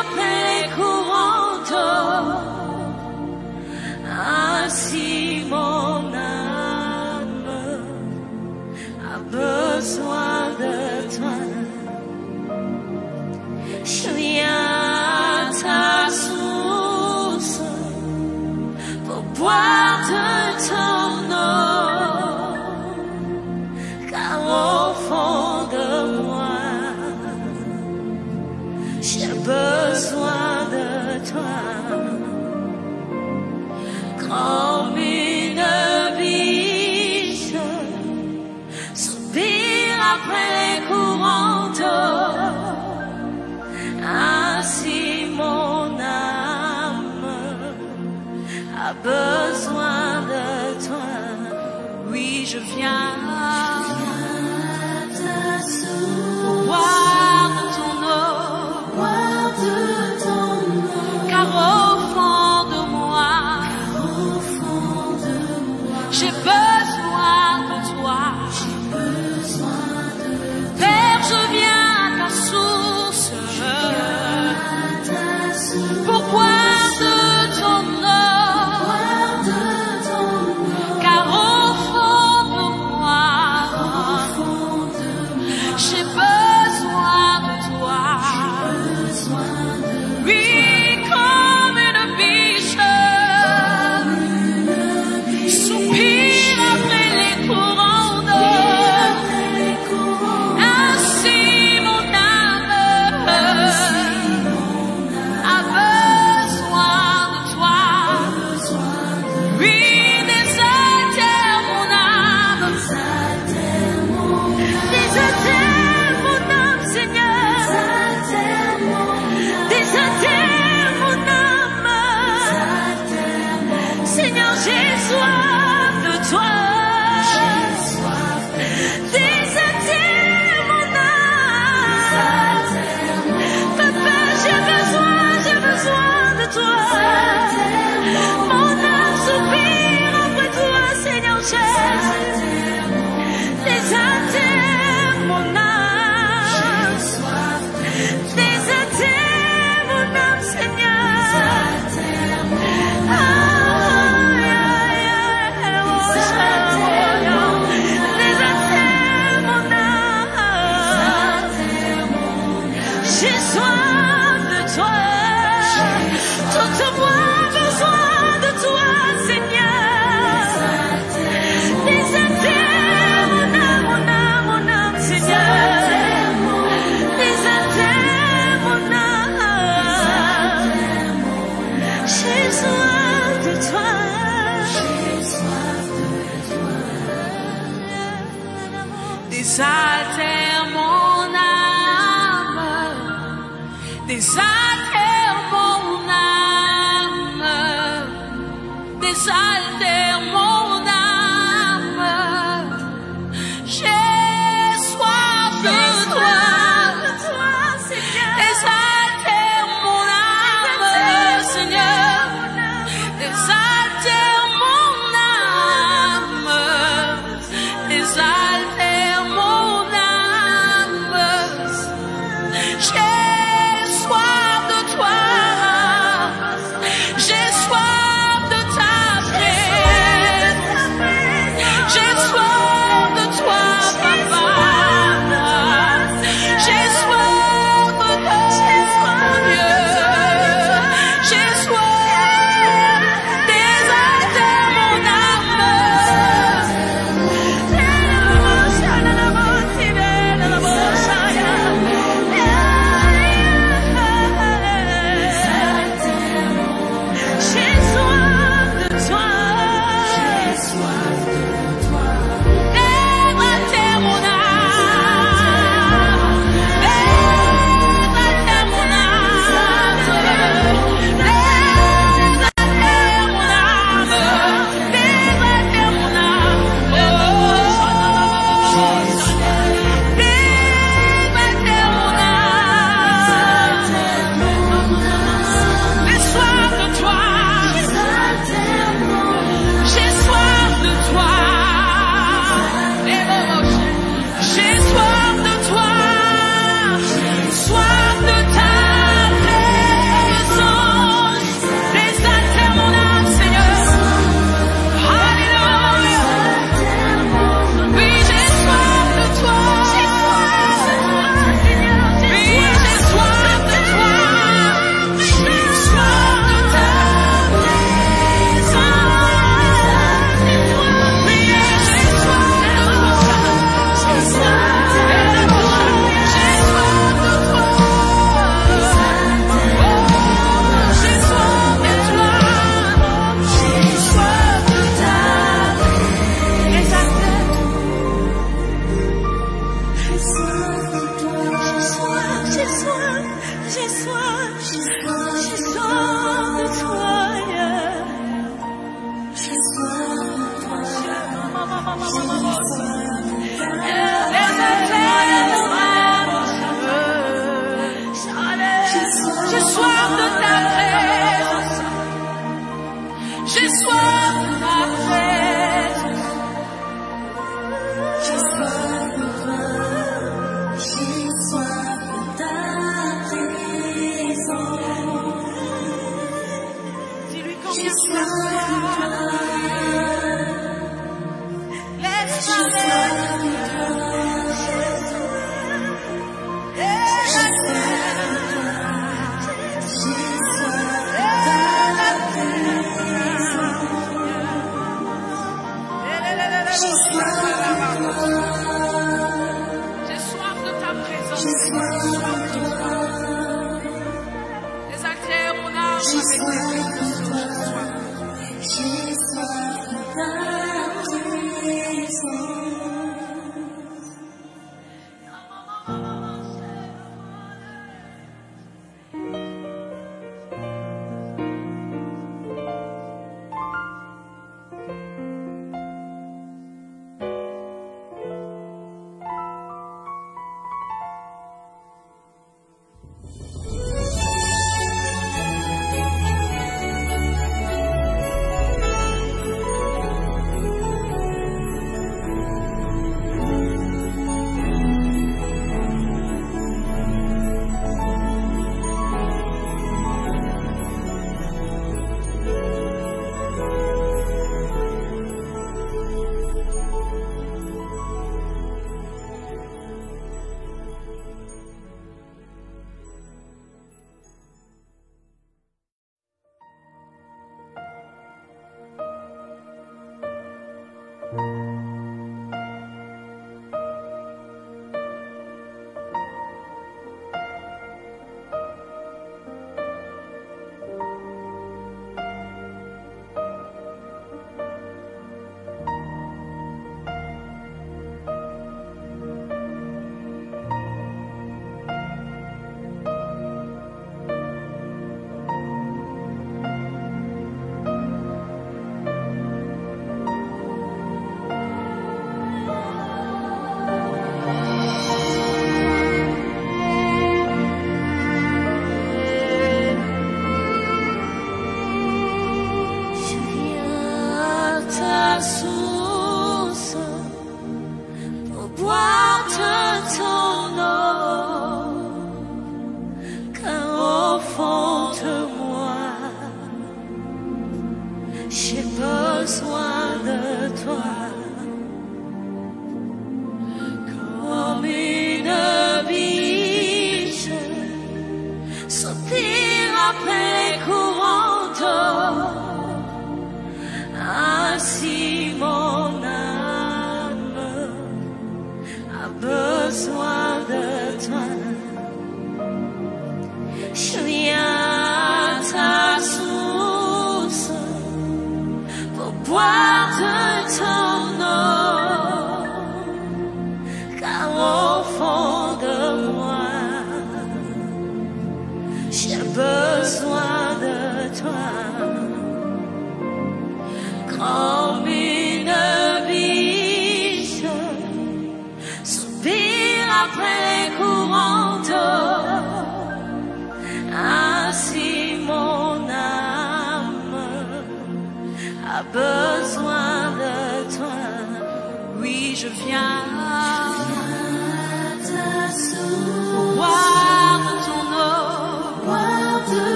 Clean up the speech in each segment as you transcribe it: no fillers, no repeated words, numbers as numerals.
après les courants d'eau. Ainsi mon âme a besoin de toi. Je viens à ta source pour boire de ton eau, car au fond de moi, j'ai besoin de toi. Comme une biche soupire après les courants d'eau, ainsi mon âme a besoin de toi. Oui, je viens pour boire de ton eau, car au fond de moi, j'ai besoin de toi. Père, je viens à ta source pour boire de ton eau, car au fond de moi, j'ai besoin de toi. Oui, comme une biche soupire après les courants d'eau, ainsi mon âme a besoin de toi. Oui, désatère mon âme, désatère mon âme, Seigneur, désatère mon âme, Seigneur, j'ai soif de toi. Désatire mon âme, Papa, j'ai besoin de toi. Mon âme soupire après toi, Seigneur, désatire mon âme, désatire mon âme, Seigneur. Aïe, aïe, aïe,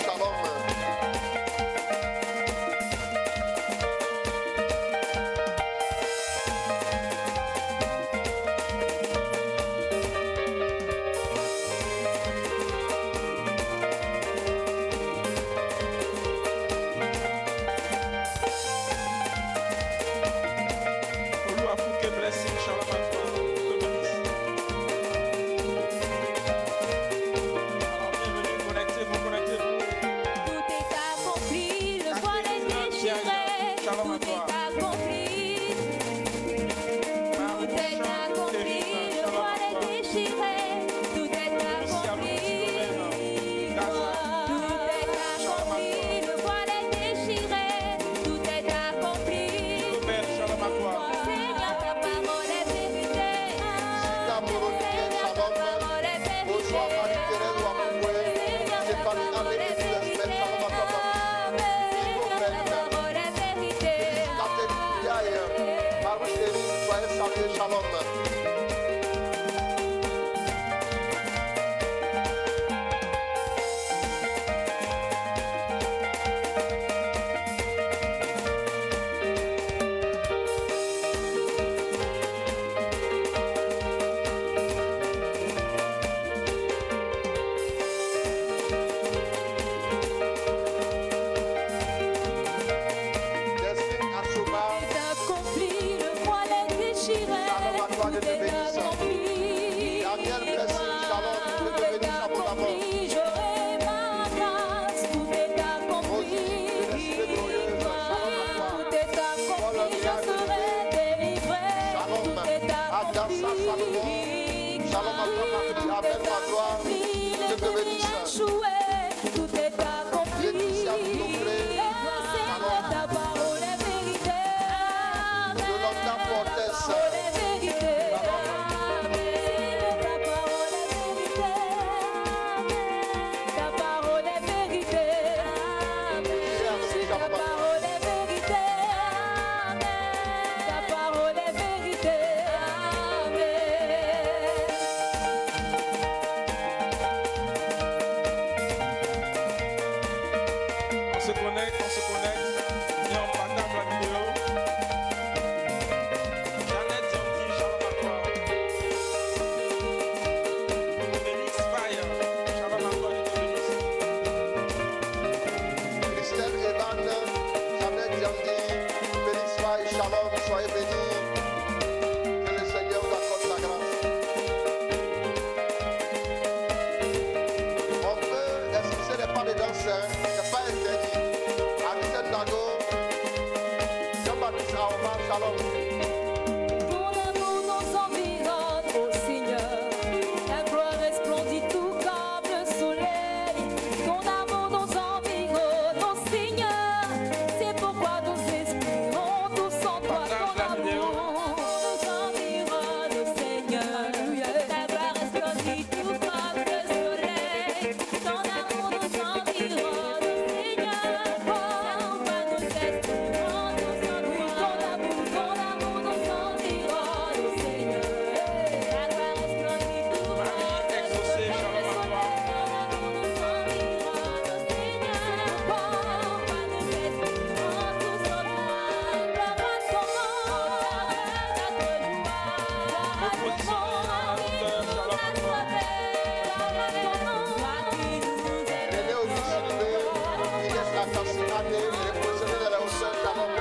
Shalom, Shalom à toi. Shalom. Shalom à toi, Marie. Amen, ma gloire. Dieu te bénisse. Tout est accompli. Ta parole est vérité. De l'homme d'importance. On se connecte et on partage la vidéo. Jeannette Dianti, shalom à toi. Félix Fire, shalom à toi, Félix. Christelle Evan, Jeannette Dianti, Félix Fire, shalom, soyez bénis. Que le Seigneur vous accorde sa grâce. On peut expliquer les pas de danse, c'est pas interdit. Jean-Baptiste Aouman, shalom. Ton amour nous environne, ô Seigneur. Ta gloire resplendit tout comme le soleil. Ton amour nous environne, ô Seigneur. C'est pourquoi nous espérons tous en toi. Ton amour nous environne, ô Seigneur. Ta gloire resplendit tout comme le soleil. Ton amour nous environne, ô Seigneur. Pourquoi nous espérons tous en toi. Ton amour nous environne, ô Seigneur. Ta gloire resplendit tout comme le soleil. Ton amour nous environne, ô Seigneur. Pourquoi nous espérons tous en toi. Gloire à ton nom, ta gloire. Il est au Mississippi, il est assassiné, il est possédé de la hauteur, shalom.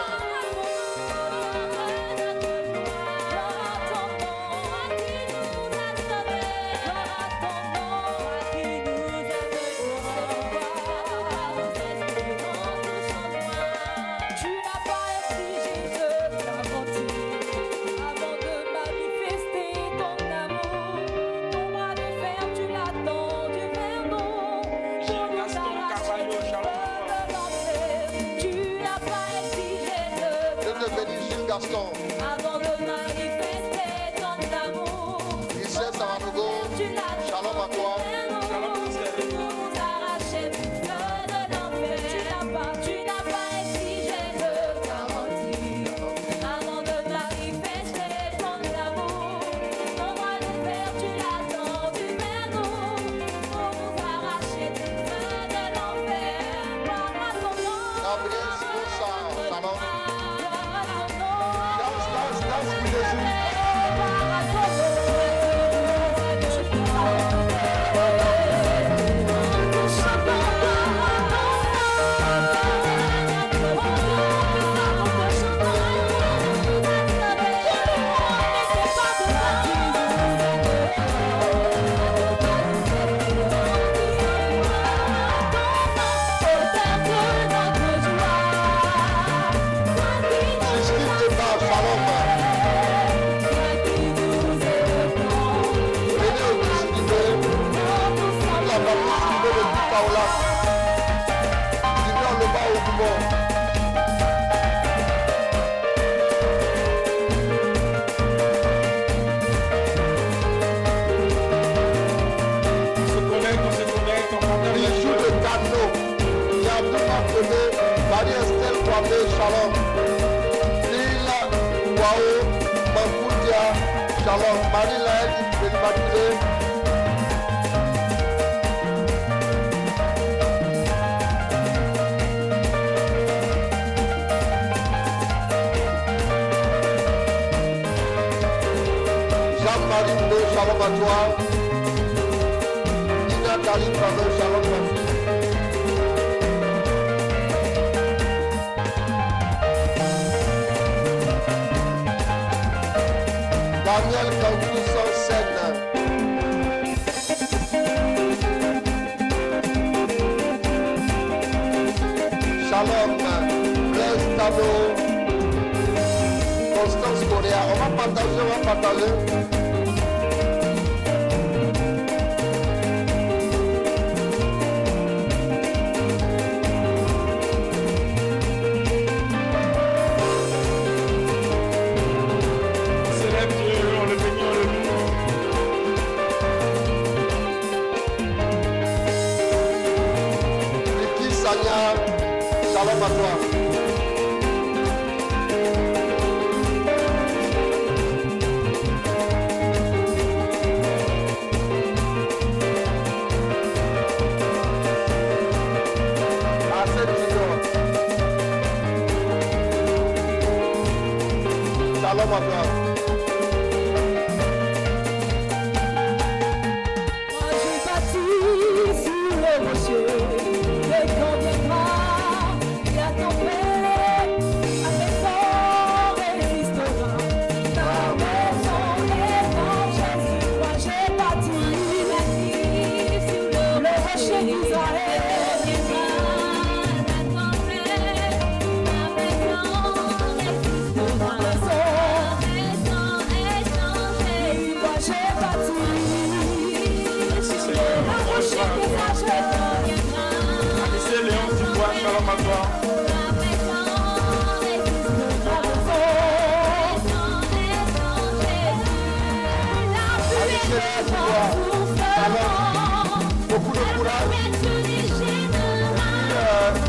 Tu n'as pas exigé de l'aventure avant de manifester ton amour. Ton bras de fer, tu l'attends du vernon. Pour nous arracher de l'enfer. Tu n'as pas exigé Dieu de te bénisse, Gilles Gaston. avant de manifester ton amour. Michel Savamogo, shalom à toi. Pour nous arracher de l'enfer. Tu n'as pas exigé de garantie avant de manifester ton amour. Ton bras de fer, tu l'attends du vernou pour nous arracher de l'enfer. Gloire à ton nom. Gabriel Simonsa, shalom. Gloire à ton nom. Charles famille Sylvain de Paola. Junior le bas au Boumon. Bijou de Cano. Yabdouma Kone. Marie-Estelle Kwame Shalom. Lila Wao Mafoudia Shalom. Marie-Laëlle de l'Immaculée. Jean-Marie Ndo, shalom à toi. Nina Karim Pano, shalom ma fille. Daniel Kankou sans scène. Shalom, Blaise Tano, Constance Correa. On va partager. Shalom à toi. Assez Junior. Shalom à toi. Moi j'ai bâti sur le rocher, et quand viendra la tempête, ma maison résistera. Ta maison est en Jésus. Moi j'ai bâti sur le rocher d'Israël. La tempête, ma maison résistera. Ma maison est en Jésus. Moi j'ai bâti sur le rocher d'Israël. Alice Léon Dubois, shalom à toi. Beaucoup de courage.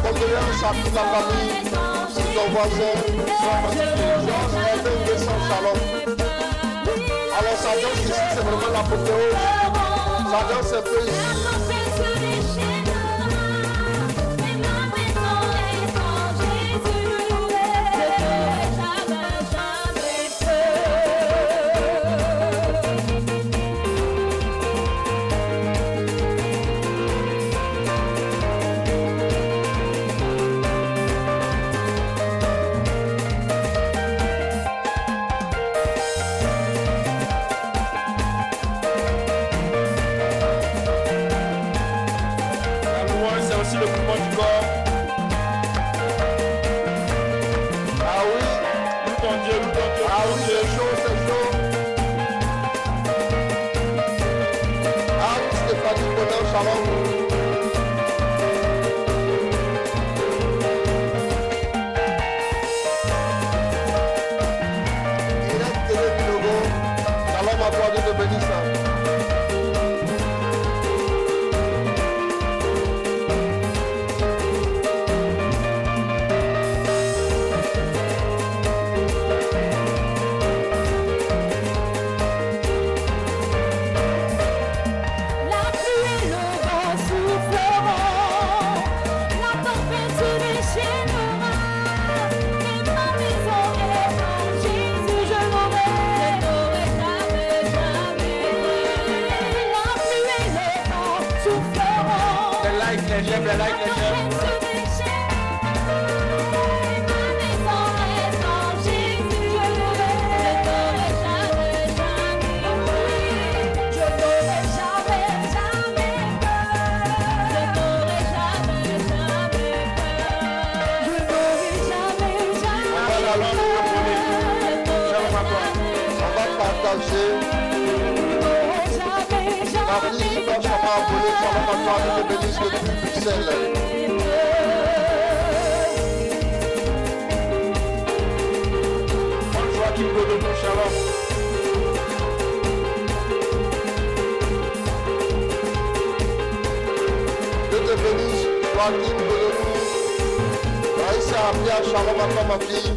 Condoléances à toute la famille, son voisin, son shalom. Alors sa danse ici, c'est vraiment l'apothéose. Sa danse un peu ici. Le mouvement du corps. Ah oui, Loue ton Dieu, loue ton Dieu. ah oui, c'est chaud, c'est chaud. Ah oui, Stéphanie Conan, shalom. Irène Télé Logo, shalom à toi, Dieu te bénisse. J'aime les likes, les j'aime. Ma fille, quand je t'ai appelé, shalom à toi, je te bénisse depuis Bruxelles. Bonne joie qui peut de nous, shalom. Je te bénisse, toi qui peux de nous. Raïssa Abia, shalom à toi, ma fille.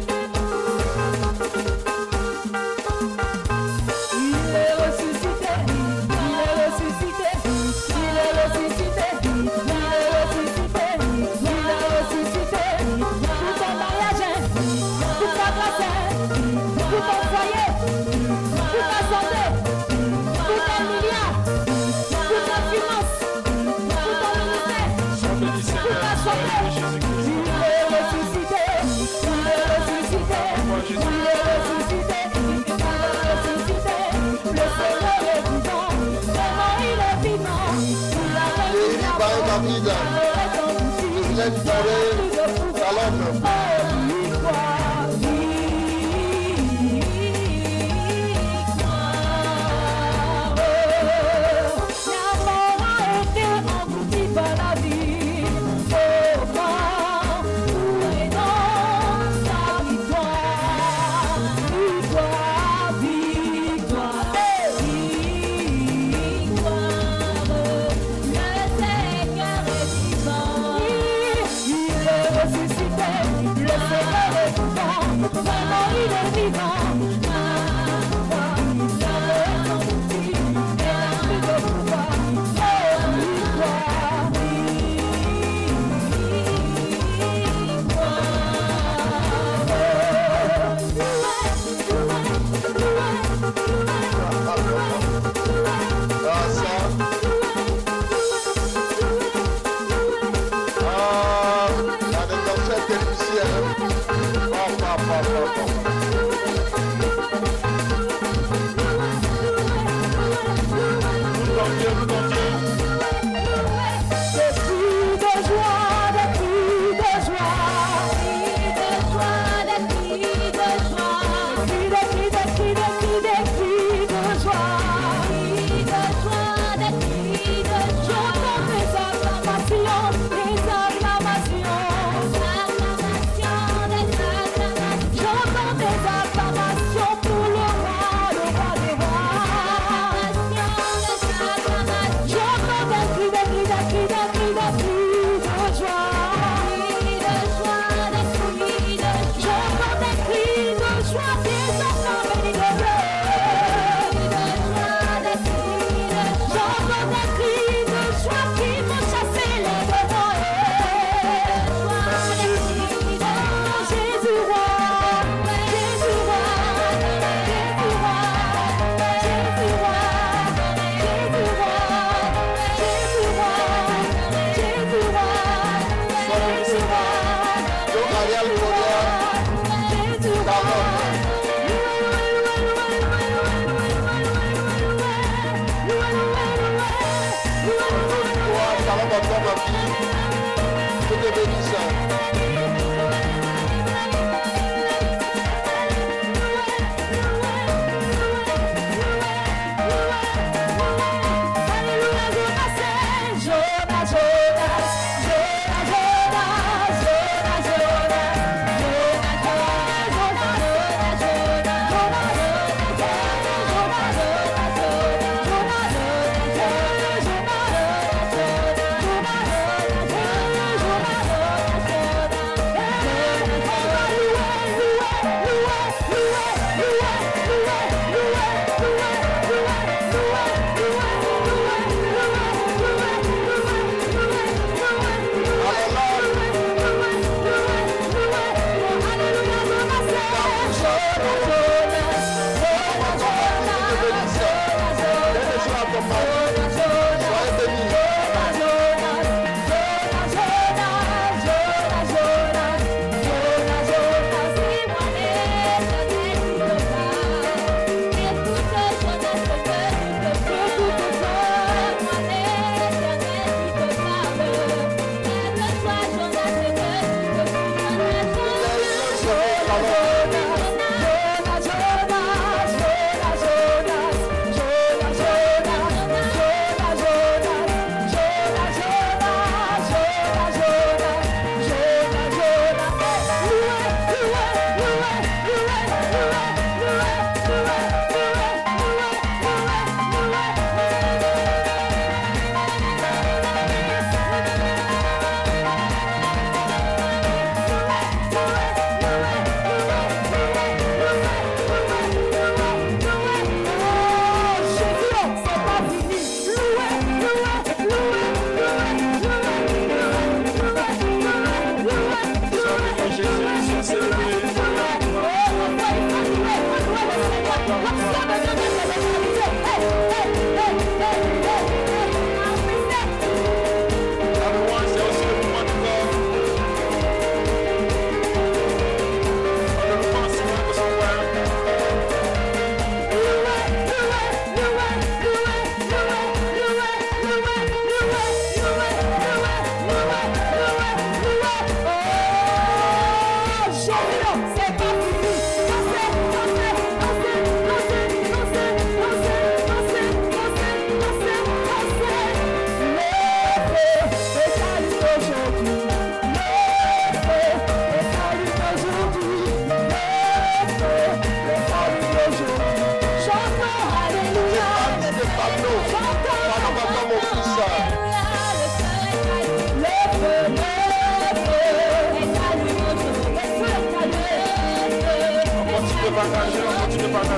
David, je l'ai trouvé, shalom.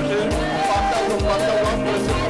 partager. Partage, on va prêcher.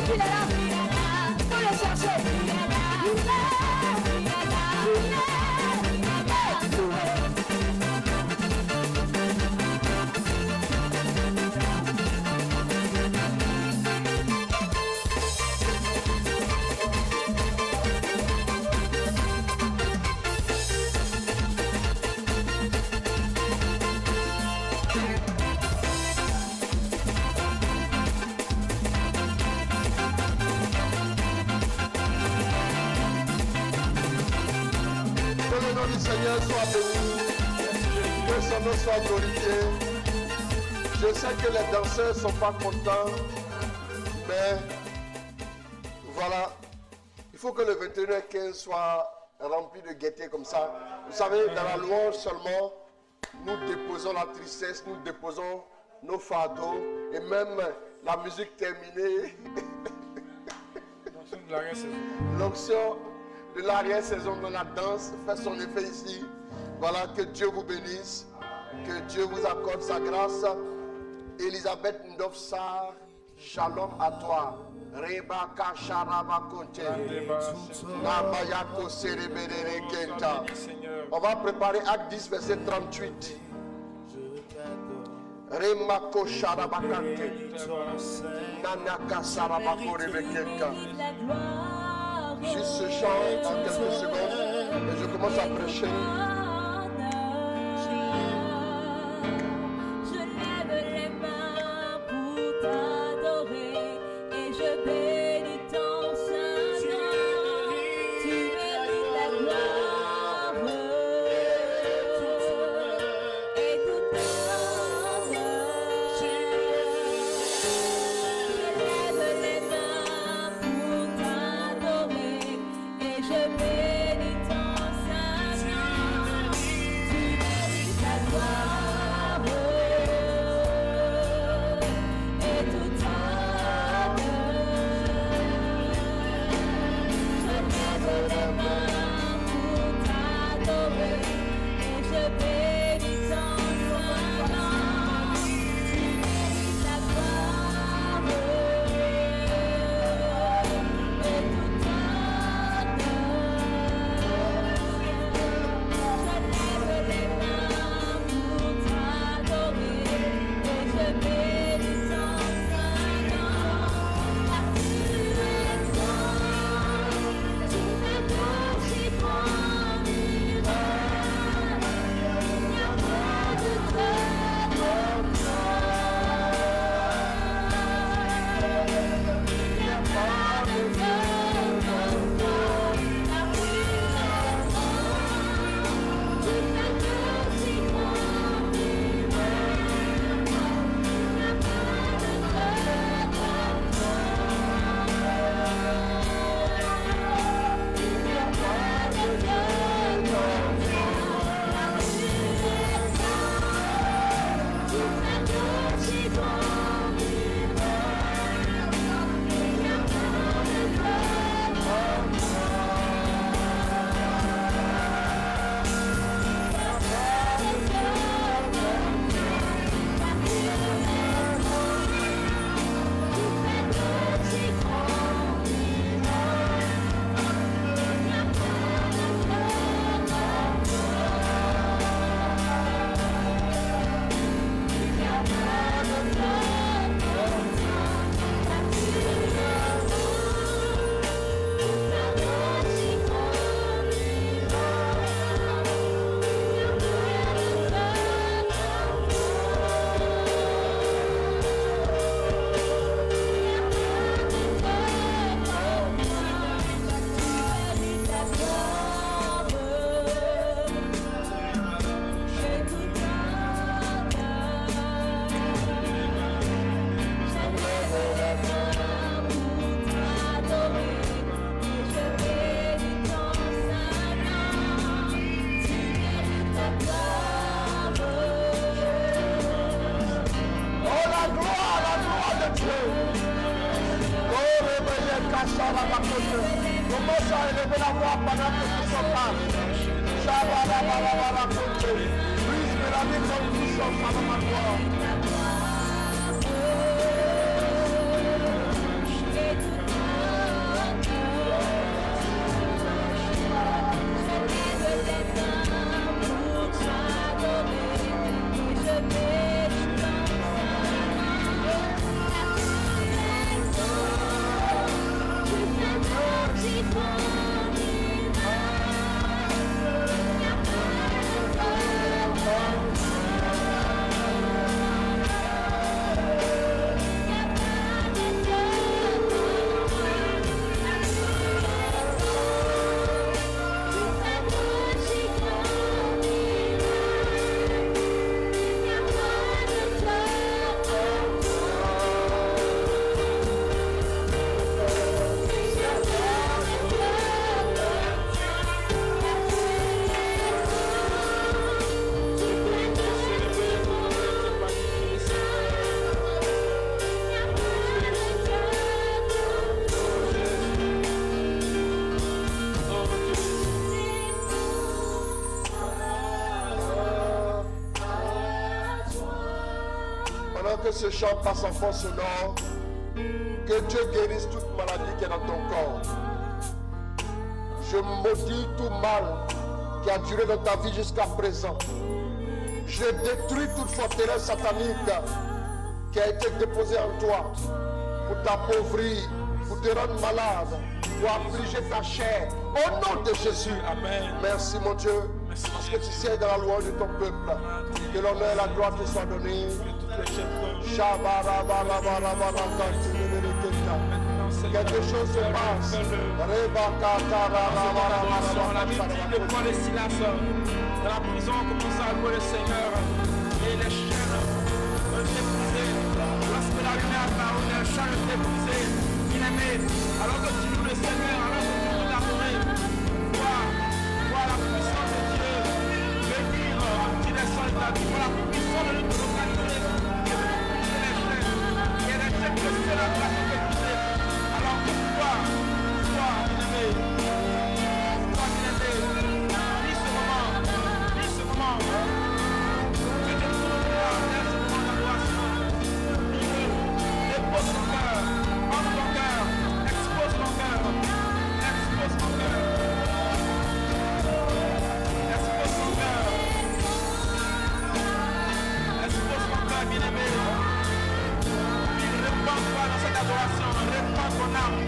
Il est là, faut le chercher. Il est là, il est Seigneur soit béni, que son nom soit glorifié. Je sais que les danseurs ne sont pas contents, mais voilà, il faut que le 21h15 soit rempli de gaieté comme ça. Vous savez, dans la louange seulement, nous déposons la tristesse, nous déposons nos fardeaux et même la musique terminée. L'onction de l'arrière-saison dans la danse fait son effet ici. Voilà, que Dieu vous bénisse, que Dieu vous accorde sa grâce. Elisabeth Ndofsar, shalom à toi. Rebaka Sharaba Konte, Nabayako Serebere Kenta. On va préparer Acte 10, verset 38. Remako Sharaba Kante, Nanaka Sarabako Rebekenta. Juste ce chant en quelques secondes et je commence à prêcher. Je lève les mains pour t'adorer et je bénis ton saint nom. Tu mérites la gloire et tout honneur. Je lève les mains pour t'adorer et je bénis ton saint nom. Tu mérites la gloire et tout honneur. Je lève les mains pour t'adorer et je bénis ton saint nom. Tu mérites la gloire et tout honneur. Je lève les mains pour t'adorer et je bénis ton saint nom. Car tu es grand, tu fais tout si grand, il n'y a pas de très comme toi. Il n'y a pas de très comme toi. Car tu es grand, tu fais tout si grand, il n'y a pas de très comme Oh la gloire de Dieu. Oh Rebelle Kassara commence à élever la voix pendant que tout se passe. Shabba brise de la vie comme tout son pendant ma gloire. et tout Pendant que ce chant passe en fond sonore, que Dieu guérisse toute maladie qui est dans ton corps. Je maudis tout mal qui a duré dans ta vie jusqu'à présent. Je détruis toute forteresse satanique qui a été déposée en toi pour t'appauvrir, pour te rendre malade, pour affliger ta chair. Au nom de Jésus. Amen. Merci mon Dieu, Merci, parce que tu sais dans la louange de ton peuple. Que l'honneur et la gloire te soient donnés. Quelque chose se passe. La victime de Paul et Silas dans la prison commence à louer le Seigneur et les chaînes ont été brisées. Lorsque la lumière apparut, les chaînes ont été brisées. Bien-aimé, alors que tu loues le Seigneur, alors que tu loues l'adorer, vois la puissance de Dieu venir en direction de ta vie, vois la puissance de notre localité et de nous briser les chaînes. Et les chaînes que c'est la place de briser. Alors que toi, bien-aimé, vis ce moment. Que Dieu te donnera ce moment d'adoration. Dépose ton cœur, entre ton cœur, expose ton cœur, expose ton cœur. Expose ton cœur. Expose ton cœur, bien-aimé. Répands-toi dans cette adoration, répands ton âme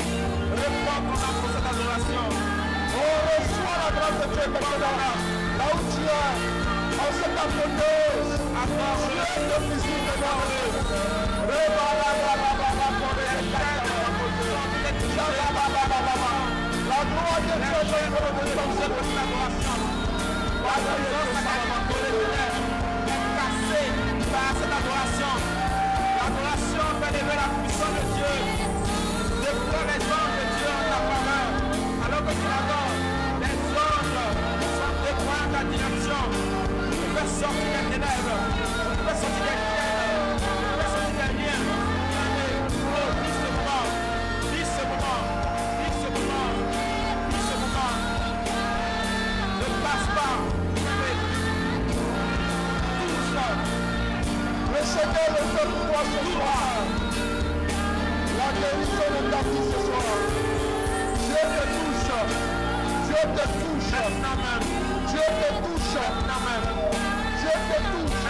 pour cette adoration. Oh, reçois la grâce de Dieu maintenant. Là où tu es, en cette abondance, Dieu te visite maintenant. La gloire de Dieu est dans cette adoration. La présence est cassée par cette adoration. L'adoration fait lever la puissance de Dieu. Déploie les anges de Dieu en ta faveur. Alors que tu l'adores, les anges sont déployés en ta direction. Tu fais sortir des ténèbres. Tu fais sortir des chaînes. Tu fais sortir des liens. Oh, vis ce moment. Vis ce moment. Vis ce moment. Vis ce moment. Ne passe pas. Le Seigneur le fait pour toi ce soir. La guérison de ta vie ce soir. Dieu te touche. Dieu te touche. Dieu te touche. Dieu te touche.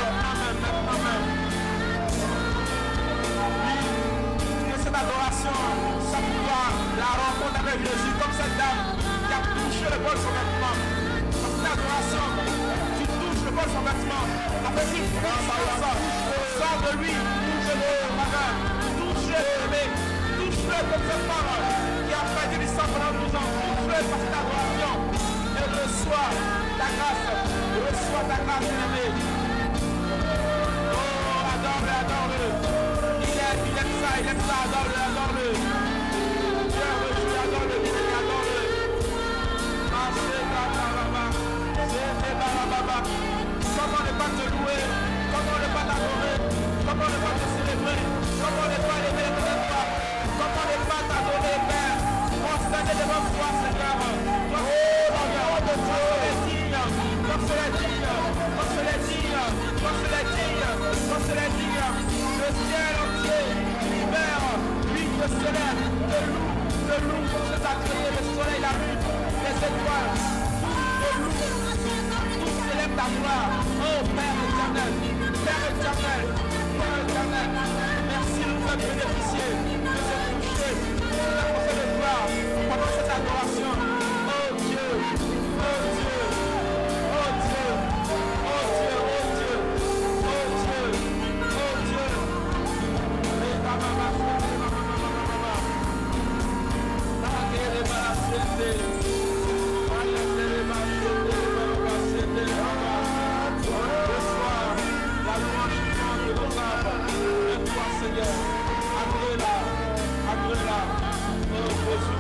Que cette adoration, ça soit la rencontre avec Jésus, comme cette dame qui a touché le bol de son vêtement. Dans cette adoration, tu touches le bol de son vêtement. Après qu'il sors de lui, touche-le, frère, touche-le, touche-le comme cette femme qui a fait du sang pendant 12 ans, touche-le par cette adoration et reçois ta grâce, bien-aimé. Oh, adore-le. Il aime ça, adore-le. Dieu reçoit, adore-le, bien-aimé, adore-le. Comment ne pas te louer? Comment ne pas t'adorer? Comment ne pas te célébrer? Comment ne pas lever les mains? Comment ne pas t'adorer, Père? Constater devant toi, Seigneur. Le ciel entier libère, lui te célèbre, te loue, je t'accréer le soleil, la lune, les étoiles, tout célèbre ta gloire. Oh Père éternel, merci de nous faire bénéficier de ce toucher, de la pensée de gloire pendant cette adoration. Oh Dieu, oh Dieu, oh Dieu, oh Dieu, oh Dieu, oh Dieu, oh Dieu. Seigneur, agrée-la, oh Jésus.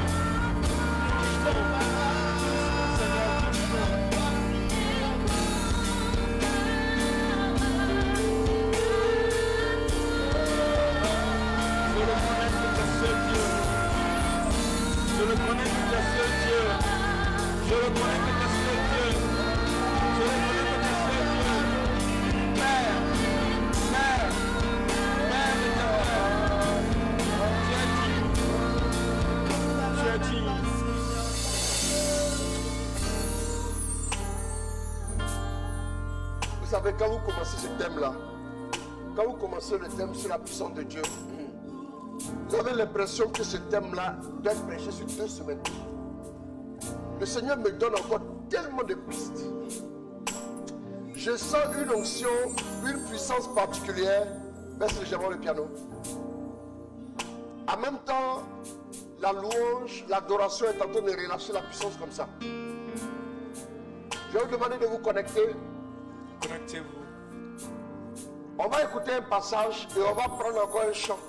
Vous savez, quand vous commencez ce thème-là, quand vous commencez le thème sur la puissance de Dieu, vous avez l'impression que ce thème-là doit être prêché sur 2 semaines. Le Seigneur me donne encore tellement de pistes. Je sens une onction, une puissance particulière. Baisse légèrement le piano. En même temps, la louange, l'adoration est en train de relâcher la puissance comme ça. Je vais vous demander de vous connecter. Connectez-vous. On va écouter un passage et on va prendre encore un chant.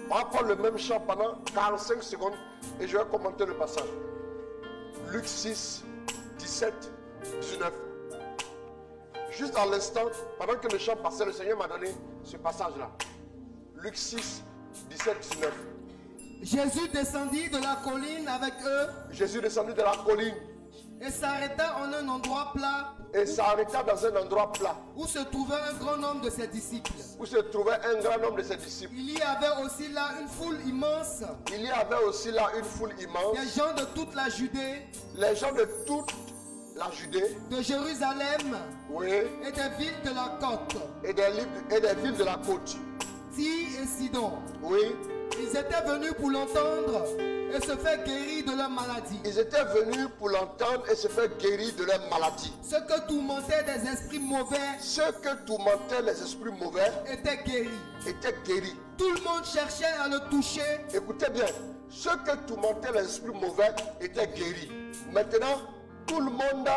On va prendre le même chant pendant 45 secondes et je vais commenter le passage. Luc 6, 17, 19. Juste à l'instant, pendant que le chant passait, le Seigneur m'a donné ce passage-là. Luc 6, 17, 19. Jésus descendit de la colline avec eux Jésus descendit de la colline et s'arrêta en un endroit plat et s'arrêta dans un endroit plat où se trouvait un grand nombre de ses disciples. où se trouvait un grand nombre de ses disciples. Il y avait aussi là une foule immense, Il y avait aussi là une foule immense, des gens de toute la Judée, les gens de toute la Judée, de Jérusalem oui, et des villes de la côte, et des villes de la côte, Tyr et Sidon. oui. Ils étaient venus pour l'entendre et se faire guérir de leur maladie. Ils étaient venus pour l'entendre et se faire guérir de leur maladie. Ceux que tourmentaient des esprits mauvais Ceux que tourmentaient les esprits mauvais étaient guéris. étaient guéris. Tout le monde cherchait à le toucher, Écoutez bien, ceux que tourmentaient les esprits mauvais étaient guéris. Maintenant, tout le monde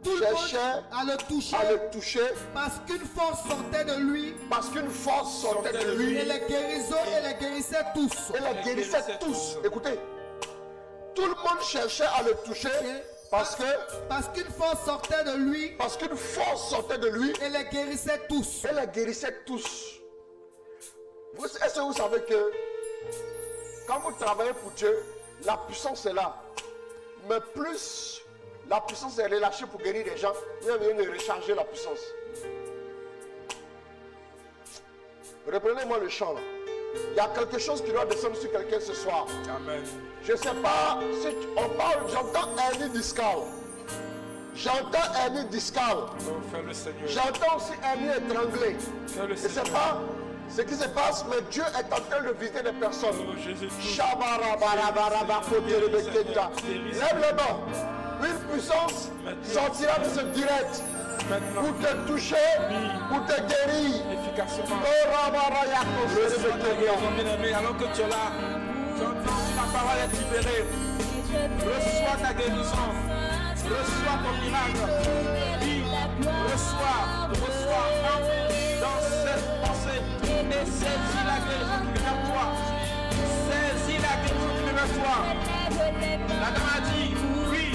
cherchait à le toucher, à le toucher parce qu'une force sortait de lui parce qu'une force sortait de lui et les guérisons et les guérissait tous. et les guérissait tous. Écoutez, tout le monde cherchait à le toucher parce qu'une force sortait de lui qu'une force sortait de lui et les guérissait tous. et les guérissait tous. Est-ce que vous savez que quand vous travaillez pour Dieu, la puissance est là. Mais plus la puissance est relâchée pour guérir les gens, vous avez besoin de recharger la puissance. Reprenez-moi le chant là. Il y a quelque chose qui doit descendre sur quelqu'un ce soir. Amen. Je ne sais pas si on parle, j'entends hernie discale. J'entends hernie discale. Oh, fais le Seigneur. J'entends aussi hernie étranglée. Fais le Je ne sais Seigneur. pas ce qui se passe, mais Dieu est en train de visiter des personnes. Oh, Jésus. Lève les mains. Une puissance sortira de ce direct Maintenant, pour te toucher, pour te guérir. efficacement. Oh, Bien-aimé, alors que tu es là, tu entends la parole est libérée. Reçois ta guérison. Reçois ton miracle. Oui, reçois. Entre dans cette pensée et saisis la guérison qui vient vers toi. Saisis la guérison qui vient vers toi. La dame a dit, oui,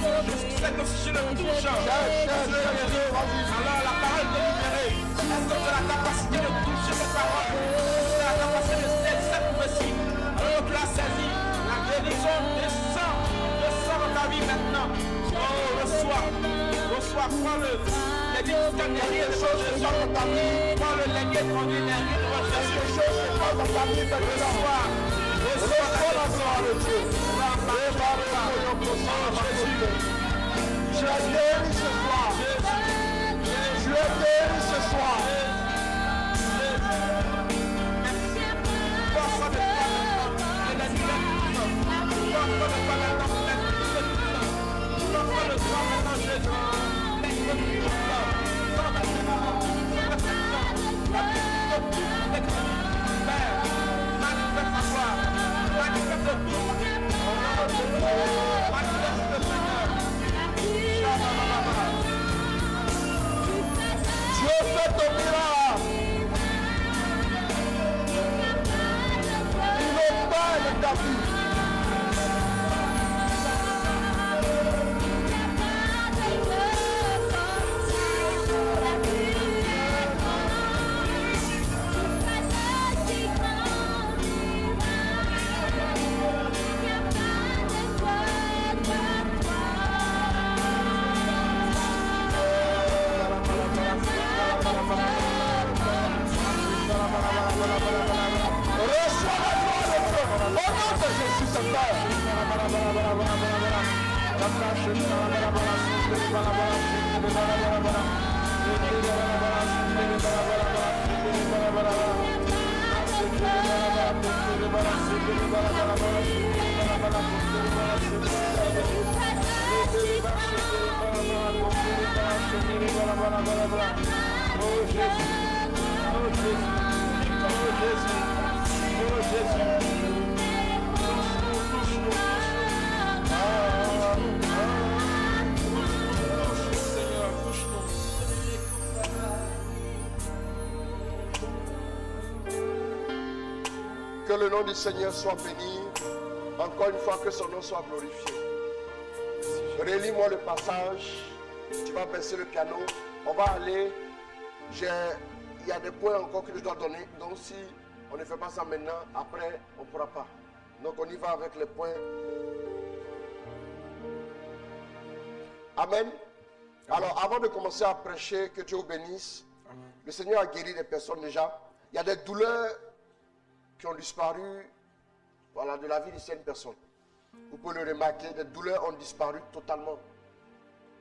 je sais que si je le touche, je le guéris. Alors la parole est libérée. Est-ce que tu as la capacité de toucher cette parole? Tu as la capacité de saisir cette prophétie. Alors tu l'as saisi. La guérison descend dans ta vie maintenant. Oh, reçois, crois-le. Les difficultés derrière les choses descendent dans ta vie. Crois-le, les guets conduits derrière les choses descendent dans ta vie. Reçois la gloire de Dieu. Tu es guéri ce soir. Tu es guéri ce soir. Dieu fait ton miracle. Il opère de ta vie. Reçois la gloire de Dieu. Au nom de Jésus, Seigneur. Oh Jésus. Oh Jésus. Oh Jésus. Oh Jésus. Touche-nous. Touche-nous, Seigneur. Touche-nous. Que le nom du Seigneur soit béni. Encore une fois, que son nom soit glorifié. Relis-moi le passage. Tu vas baisser le piano. On va aller. Il y a des points encore que je dois donner. Donc si on ne fait pas ça maintenant, après, on ne pourra pas. Donc on y va avec les points. Amen. Alors avant de commencer à prêcher, que Dieu vous bénisse. Amen. Le Seigneur a guéri des personnes déjà. Il y a des douleurs qui ont disparu, voilà, de la vie de certaines personnes. Vous pouvez le remarquer, des douleurs ont disparu totalement.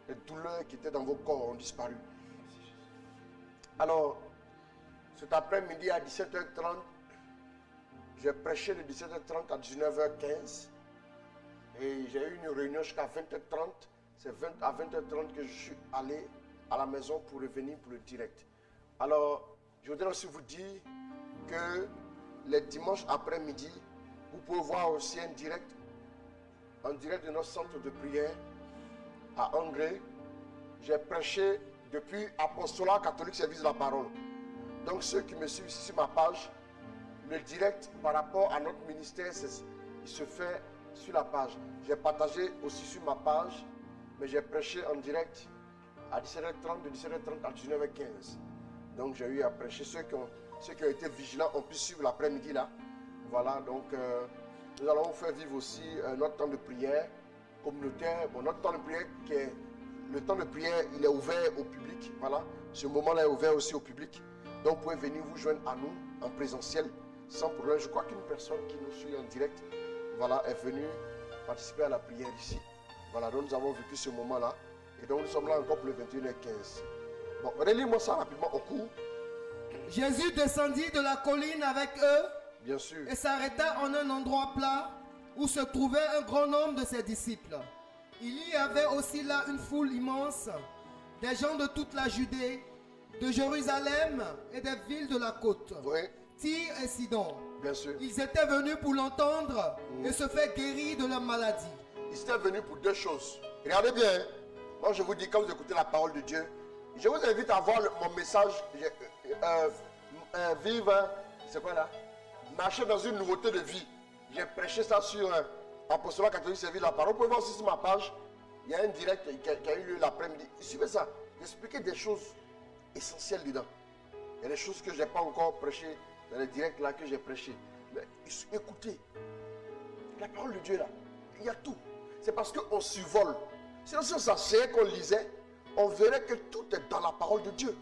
Les douleurs qui étaient dans vos corps ont disparu. Alors, cet après-midi à 17h30, j'ai prêché de 17h30 à 19h15. Et j'ai eu une réunion jusqu'à 20h30. C'est à 20h30 que je suis allé à la maison pour revenir pour le direct. Alors, je voudrais aussi vous dire que les dimanches après-midi, vous pouvez voir aussi en direct de notre centre de prière à Angré. J'ai prêché depuis Apostolat Catholique Service de la Parole. Donc ceux qui me suivent ici sur ma page, le direct par rapport à notre ministère, il se fait sur la page. J'ai partagé aussi sur ma page, mais j'ai prêché en direct à 17h30, de 17h30 à 19h15. Donc j'ai eu à prêcher. Ceux qui ont été vigilants ont pu suivre l'après-midi là. Voilà, donc nous allons vous faire vivre aussi notre temps de prière communautaire. Bon, notre temps de prière le temps de prière, il est ouvert au public. Voilà, ce moment-là est ouvert aussi au public. Donc vous pouvez venir vous joindre à nous en présentiel sans problème. Je crois qu'une personne qui nous suit en direct, voilà, est venue participer à la prière ici. Voilà, donc nous avons vécu ce moment-là. Et donc nous sommes là encore pour le 21h15. Bon, relis-moi ça rapidement au cours. Jésus descendit de la colline avec eux. Bien sûr. Et s'arrêta en un endroit plat où se trouvait un grand nombre de ses disciples. Il y avait aussi là une foule immense, des gens de toute la Judée, de Jérusalem et des villes de la côte, Oui, Tyr et Sidon. bien sûr. Ils étaient venus pour l'entendre et se faire guérir de leur maladie. Ils étaient venus pour deux choses. Regardez bien. Hein. Moi, je vous dis, quand vous écoutez la parole de Dieu, je vous invite à voir mon message. Vivre, c'est quoi là? Marcher dans une nouveauté de vie. J'ai prêché ça sur Apostolat Catholique Service de la Parole. Vous pouvez voir aussi sur ma page. Il y a un direct qui a eu lieu l'après-midi. Suivez ça. J'expliquais des choses essentielles dedans. Il y a des choses que je n'ai pas encore prêchées dans les directs là que j'ai prêché. Mais écoutez, la parole de Dieu là, il y a tout. C'est parce qu'on survole. Sinon, si on s'asseyait, qu'on lisait, on verrait que tout est dans la parole de Dieu.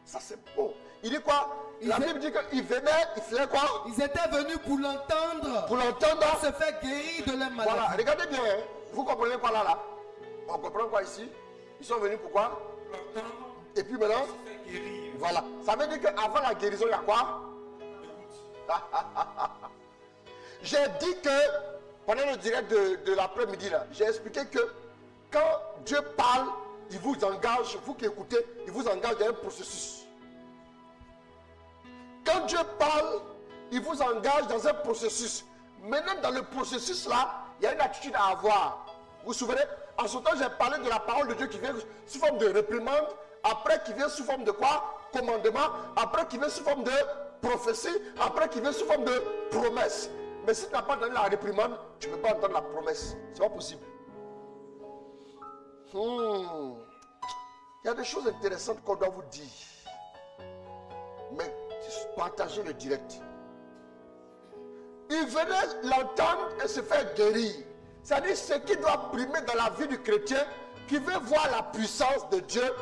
Ça, c'est beau. Il dit quoi? La Bible dit qu'il venait, il faisait quoi? Ils étaient venus pour l'entendre. Pour l'entendre. Se faire guérir de leur maladie. Voilà, regardez bien. Hein. Vous comprenez quoi là? On comprend quoi ici? Ils sont venus pourquoi? Et puis maintenant? Voilà. Ça veut dire qu'avant la guérison, il y a quoi? J'ai dit que, pendant le direct de l'après-midi, là, j'ai expliqué que quand Dieu parle, il vous engage, vous qui écoutez, il vous engage dans un processus. Quand Dieu parle, il vous engage dans un processus. Maintenant, dans le processus là, il y a une attitude à avoir. Vous vous souvenez? En ce temps, j'ai parlé de la parole de Dieu qui vient sous forme de réprimande, après qui vient sous forme de quoi? Commandement, après qui vient sous forme de prophétie, après qui vient sous forme de promesse. Mais si tu n'as pas entendu la réprimande, tu ne peux pas entendre la promesse. Ce n'est pas possible. Il y a des choses intéressantes qu'on doit vous dire. Mais partagez le direct. Il venait l'entendre et se faire guérir. C'est-à-dire ce qui doit primer dans la vie du chrétien, qui veut voir la puissance de Dieu,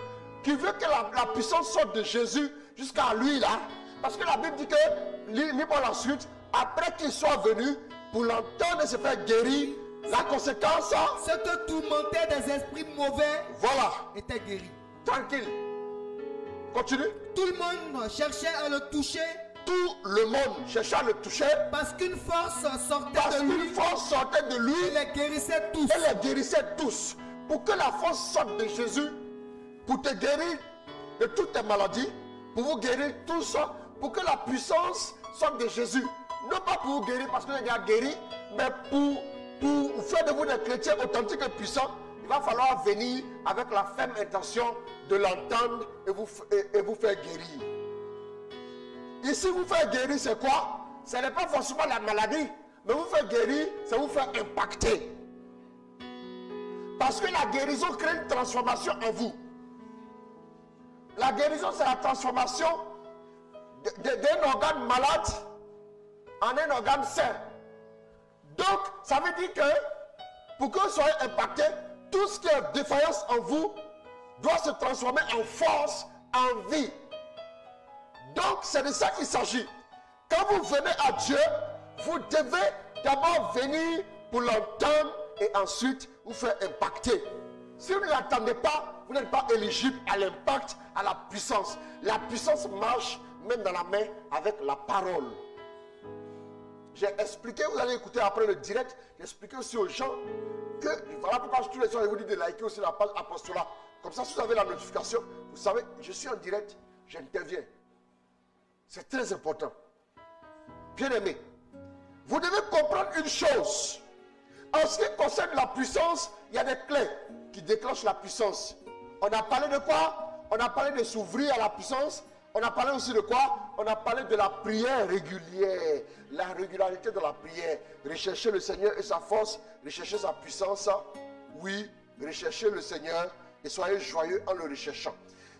qui veut que la puissance sorte de Jésus jusqu'à lui là. Parce que la Bible dit que, lis-moi la suite, après qu'il soit venu pour l'entendre et se faire guérir, la conséquence, ceux que tourmentaient des esprits mauvais, voilà, étaient guéris. Tranquille. Continue. Tout le monde cherchait à le toucher. Tout le monde cherchait à le toucher. Parce qu'une force sortait Parce de lui. qu'une force sortait de lui. Et les guérissait tous. Et les guérissait tous. Pour que la force sorte de Jésus, pour te guérir de toutes tes maladies, pour vous guérir tout ça, pour que la puissance soit de Jésus. Non pas pour vous guérir parce que vous êtes déjà guéri, mais pour faire de vous des chrétiens authentiques et puissants. Il va falloir venir avec la ferme intention de l'entendre et vous faire guérir. Ici, vous faire guérir, c'est quoi? Ce n'est pas forcément la maladie, mais vous faire guérir, c'est vous faire impacter. Parce que la guérison crée une transformation en vous. La guérison, c'est la transformation d'un organe malade en un organe sain. Donc, ça veut dire que pour que vous soyez impacté, tout ce qui est défaillance en vous doit se transformer en force, en vie. Donc, c'est de ça qu'il s'agit. Quand vous venez à Dieu, vous devez d'abord venir pour l'entendre et ensuite vous faire impacter. Si vous ne l'entendez pas, vous n'êtes pas éligible à l'impact, à la puissance. La puissance marche même dans la main avec la parole. J'ai expliqué, vous allez écouter après le direct, j'ai expliqué aussi aux gens que, voilà pourquoi tous les soirs je vous dis de liker aussi la page apostolat. Comme ça, si vous avez la notification, vous savez, je suis en direct, j'interviens. C'est très important. Bien aimé, vous devez comprendre une chose. En ce qui concerne la puissance, il y a des clés qui déclenchent la puissance. On a parlé de quoi? On a parlé de s'ouvrir à la puissance. On a parlé aussi de quoi? On a parlé de la prière régulière. La régularité de la prière. Rechercher le Seigneur et sa force. Rechercher sa puissance. Oui, rechercher le Seigneur et soyez joyeux en le recherchant.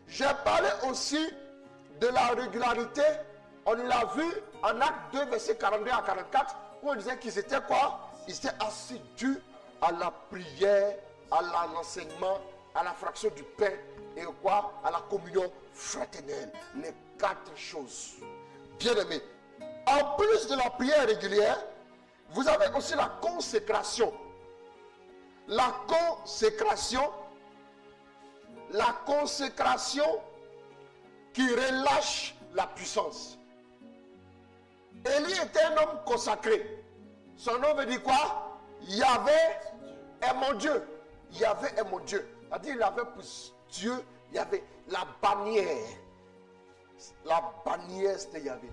J'ai parlé aussi de la régularité. On l'a vu en Acte 2, versets 42 à 44, où on disait qu'ils étaient quoi? Ils étaient assidus à la prière, à l'enseignement, à la fraction du pain et quoi? À la communion fraternelle. Les 4 choses. Bien aimés. En plus de la prière régulière, vous avez aussi la consécration. La consécration qui relâche la puissance. Élie était un homme consacré. Son nom veut dire quoi? Yahvé est mon Dieu. Yahvé est mon Dieu. C'est-à-dire il avait pour Dieu, il y avait la bannière. La bannière, c'était Yahvé.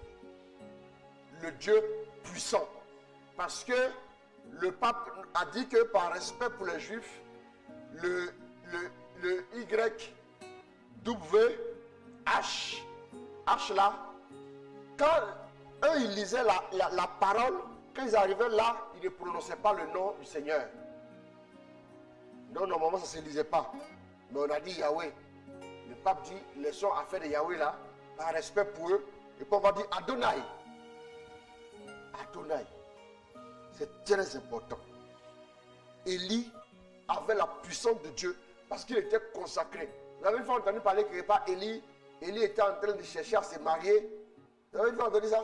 Le Dieu puissant. Parce que le pape a dit que par respect pour les Juifs, le Y, W, H là, quand eux ils lisaient la parole, quand ils arrivaient là, ils ne prononçaient pas le nom du Seigneur. Non, normalement ça ne se lisait pas. Mais on a dit Yahweh. Le pape dit, laissons affaire de Yahweh là, par respect pour eux. Et puis on va dire Adonai. Adonai. C'est très important. Élie avait la puissance de Dieu parce qu'il était consacré. Vous avez une fois entendu parler que pas Élie était en train de chercher à se marier. Vous avez une fois entendu ça?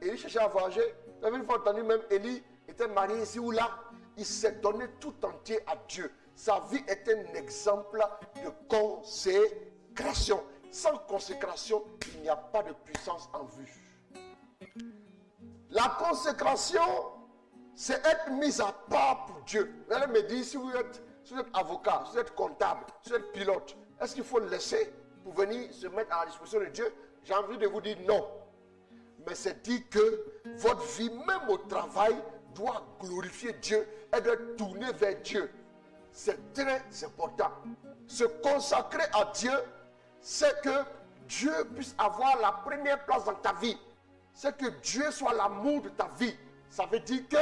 Élie cherchait à voyager. Vous avez une fois entendu même Élie était marié ici ou là. Il s'est donné tout entier à Dieu. Sa vie est un exemple de consécration. Sans consécration, il n'y a pas de puissance en vue. La consécration, c'est être mis à part pour Dieu. Vous allez me dire, si vous êtes avocat, si vous êtes comptable, si vous êtes pilote, est-ce qu'il faut le laisser pour venir se mettre à la disposition de Dieu? J'ai envie de vous dire non. Mais c'est dit que votre vie, même au travail, doit glorifier Dieu et doit tourner vers Dieu. C'est très important. Se consacrer à Dieu, c'est que Dieu puisse avoir la première place dans ta vie. C'est que Dieu soit l'amour de ta vie. Ça veut dire que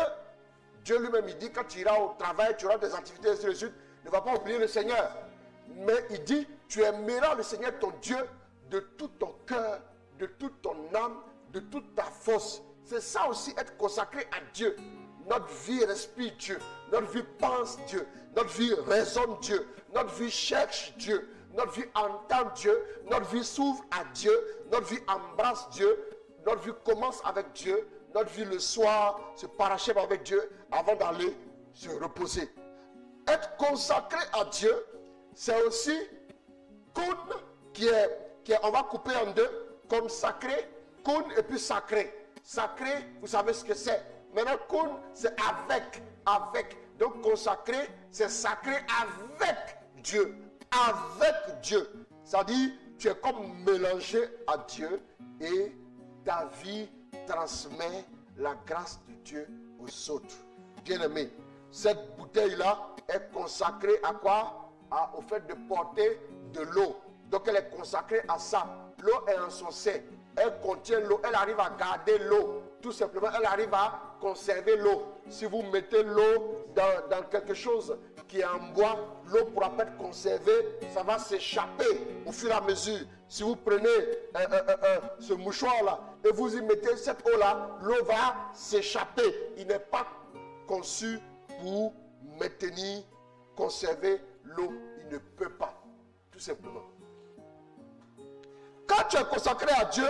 Dieu lui-même, il dit, quand tu iras au travail, tu auras des activités, ainsi de suite, ne va pas oublier le Seigneur. Mais il dit, tu aimeras le Seigneur ton Dieu de tout ton cœur, de toute ton âme, de toute ta force. C'est ça aussi, être consacré à Dieu. Notre vie respire Dieu. Notre vie pense Dieu. Notre vie raisonne Dieu. Notre vie cherche Dieu. Notre vie entend Dieu. Notre vie s'ouvre à Dieu. Notre vie embrasse Dieu. Notre vie commence avec Dieu. Notre vie le soir se parachève avec Dieu avant d'aller se reposer. Être consacré à Dieu, c'est aussi kun qui est, on va couper en deux, consacré, kun et puis sacré. Sacré, vous savez ce que c'est. Maintenant, kun, c'est avec. Donc, consacré, c'est sacré avec Dieu. avec Dieu. C'est-à-dire, tu es comme mélangé à Dieu et ta vie transmet la grâce de Dieu aux autres. Bien-aimé, cette bouteille-là est consacrée à quoi? Au fait de porter de l'eau. Donc elle est consacrée à ça. L'eau est en son sein. Elle contient l'eau. Elle arrive à garder l'eau. Tout simplement, elle arrive à conserver l'eau. Si vous mettez l'eau dans quelque chose qui est en bois, l'eau ne pourra pas être conservée. Ça va s'échapper au fur et à mesure. Si vous prenez ce mouchoir-là et vous y mettez cette eau-là, l'eau va s'échapper. Il n'est pas conçu pour maintenir, conserver l'eau. Il ne peut pas. Tout simplement. Quand tu es consacré à Dieu,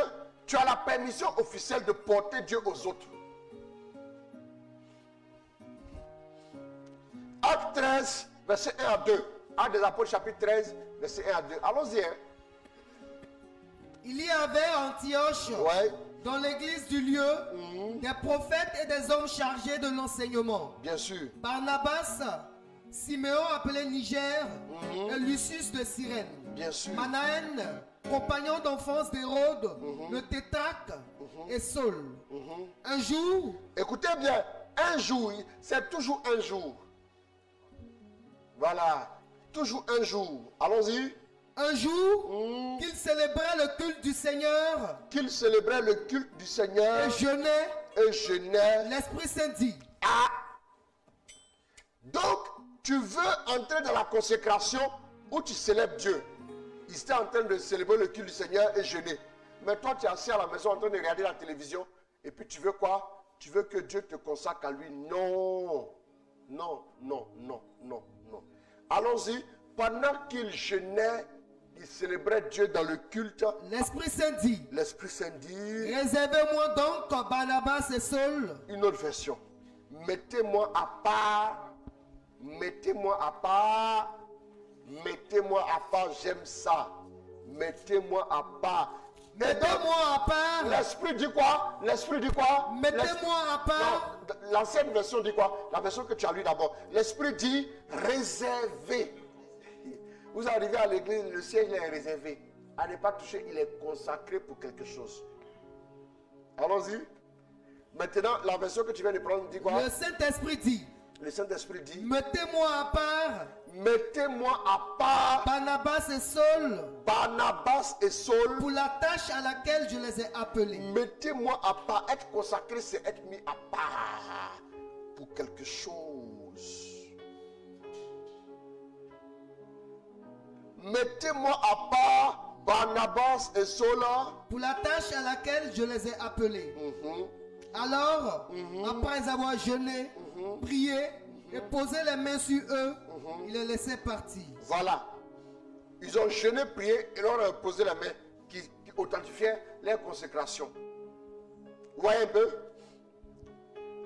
tu as la permission officielle de porter Dieu aux autres. Acte 13, verset 1 à 2. Acte des Apôtres, chapitre 13, verset 1 à 2. Allons-y. Hein. Il y avait à Antioche, Ouais. dans l'église du lieu, des prophètes et des hommes chargés de l'enseignement. Bien sûr. Barnabas, Siméon appelé Niger, et Lucius de Cyrène. Bien sûr. Manaën, compagnon d'enfance d'Hérode, le tétrarque, et Saul. Un jour, Écoutez bien, un jour, c'est toujours un jour. Voilà, toujours un jour. Allons-y. un jour, qu'il célébrait le culte du Seigneur, Qu'il célébrait le culte du Seigneur et jeûnait, et jeûnait. l'Esprit Saint dit. Ah. Donc, tu veux entrer dans la consécration où tu célèbres Dieu. Il était en train de célébrer le culte du Seigneur et jeûner. Mais toi, tu es assis à la maison en train de regarder la télévision. Et puis tu veux quoi? Tu veux que Dieu te consacre à lui? Non. Non, non, non, non, non. Allons-y. Pendant qu'il jeûnait, il célébrait Dieu dans le culte. L'Esprit Saint dit. L'Esprit Saint dit. Réservez-moi donc Barnabas et Saul. Une autre version. Mettez-moi à part. Mettez-moi à part. Mettez-moi à part. J'aime ça. Mettez-moi à part. Mettez-moi à part. L'Esprit dit quoi? L'Esprit dit quoi? Mettez-moi à part. Non, l'ancienne version dit quoi? La version que tu as lue d'abord. L'Esprit dit réservé. Vous arrivez à l'église, le siège est réservé. À ne pas toucher, il est consacré pour quelque chose. Allons-y. Maintenant, la version que tu viens de prendre dit quoi? Le Saint-Esprit dit. Le Saint-Esprit dit. Mettez-moi à part. Mettez-moi à part Barnabas et Saul Barnabas et Saul. pour la tâche à laquelle je les ai appelés. Mettez-moi à part. Être consacré, c'est être mis à part pour quelque chose. Mettez-moi à part Barnabas et Saul Pour la tâche à laquelle je les ai appelés. Alors, après avoir jeûné, prié et posé les mains sur eux, il les laissait partir. Voilà. Ils ont jeûné, prié et leur ont posé la main qui authentifiait leur consécration. Vous voyez un peu?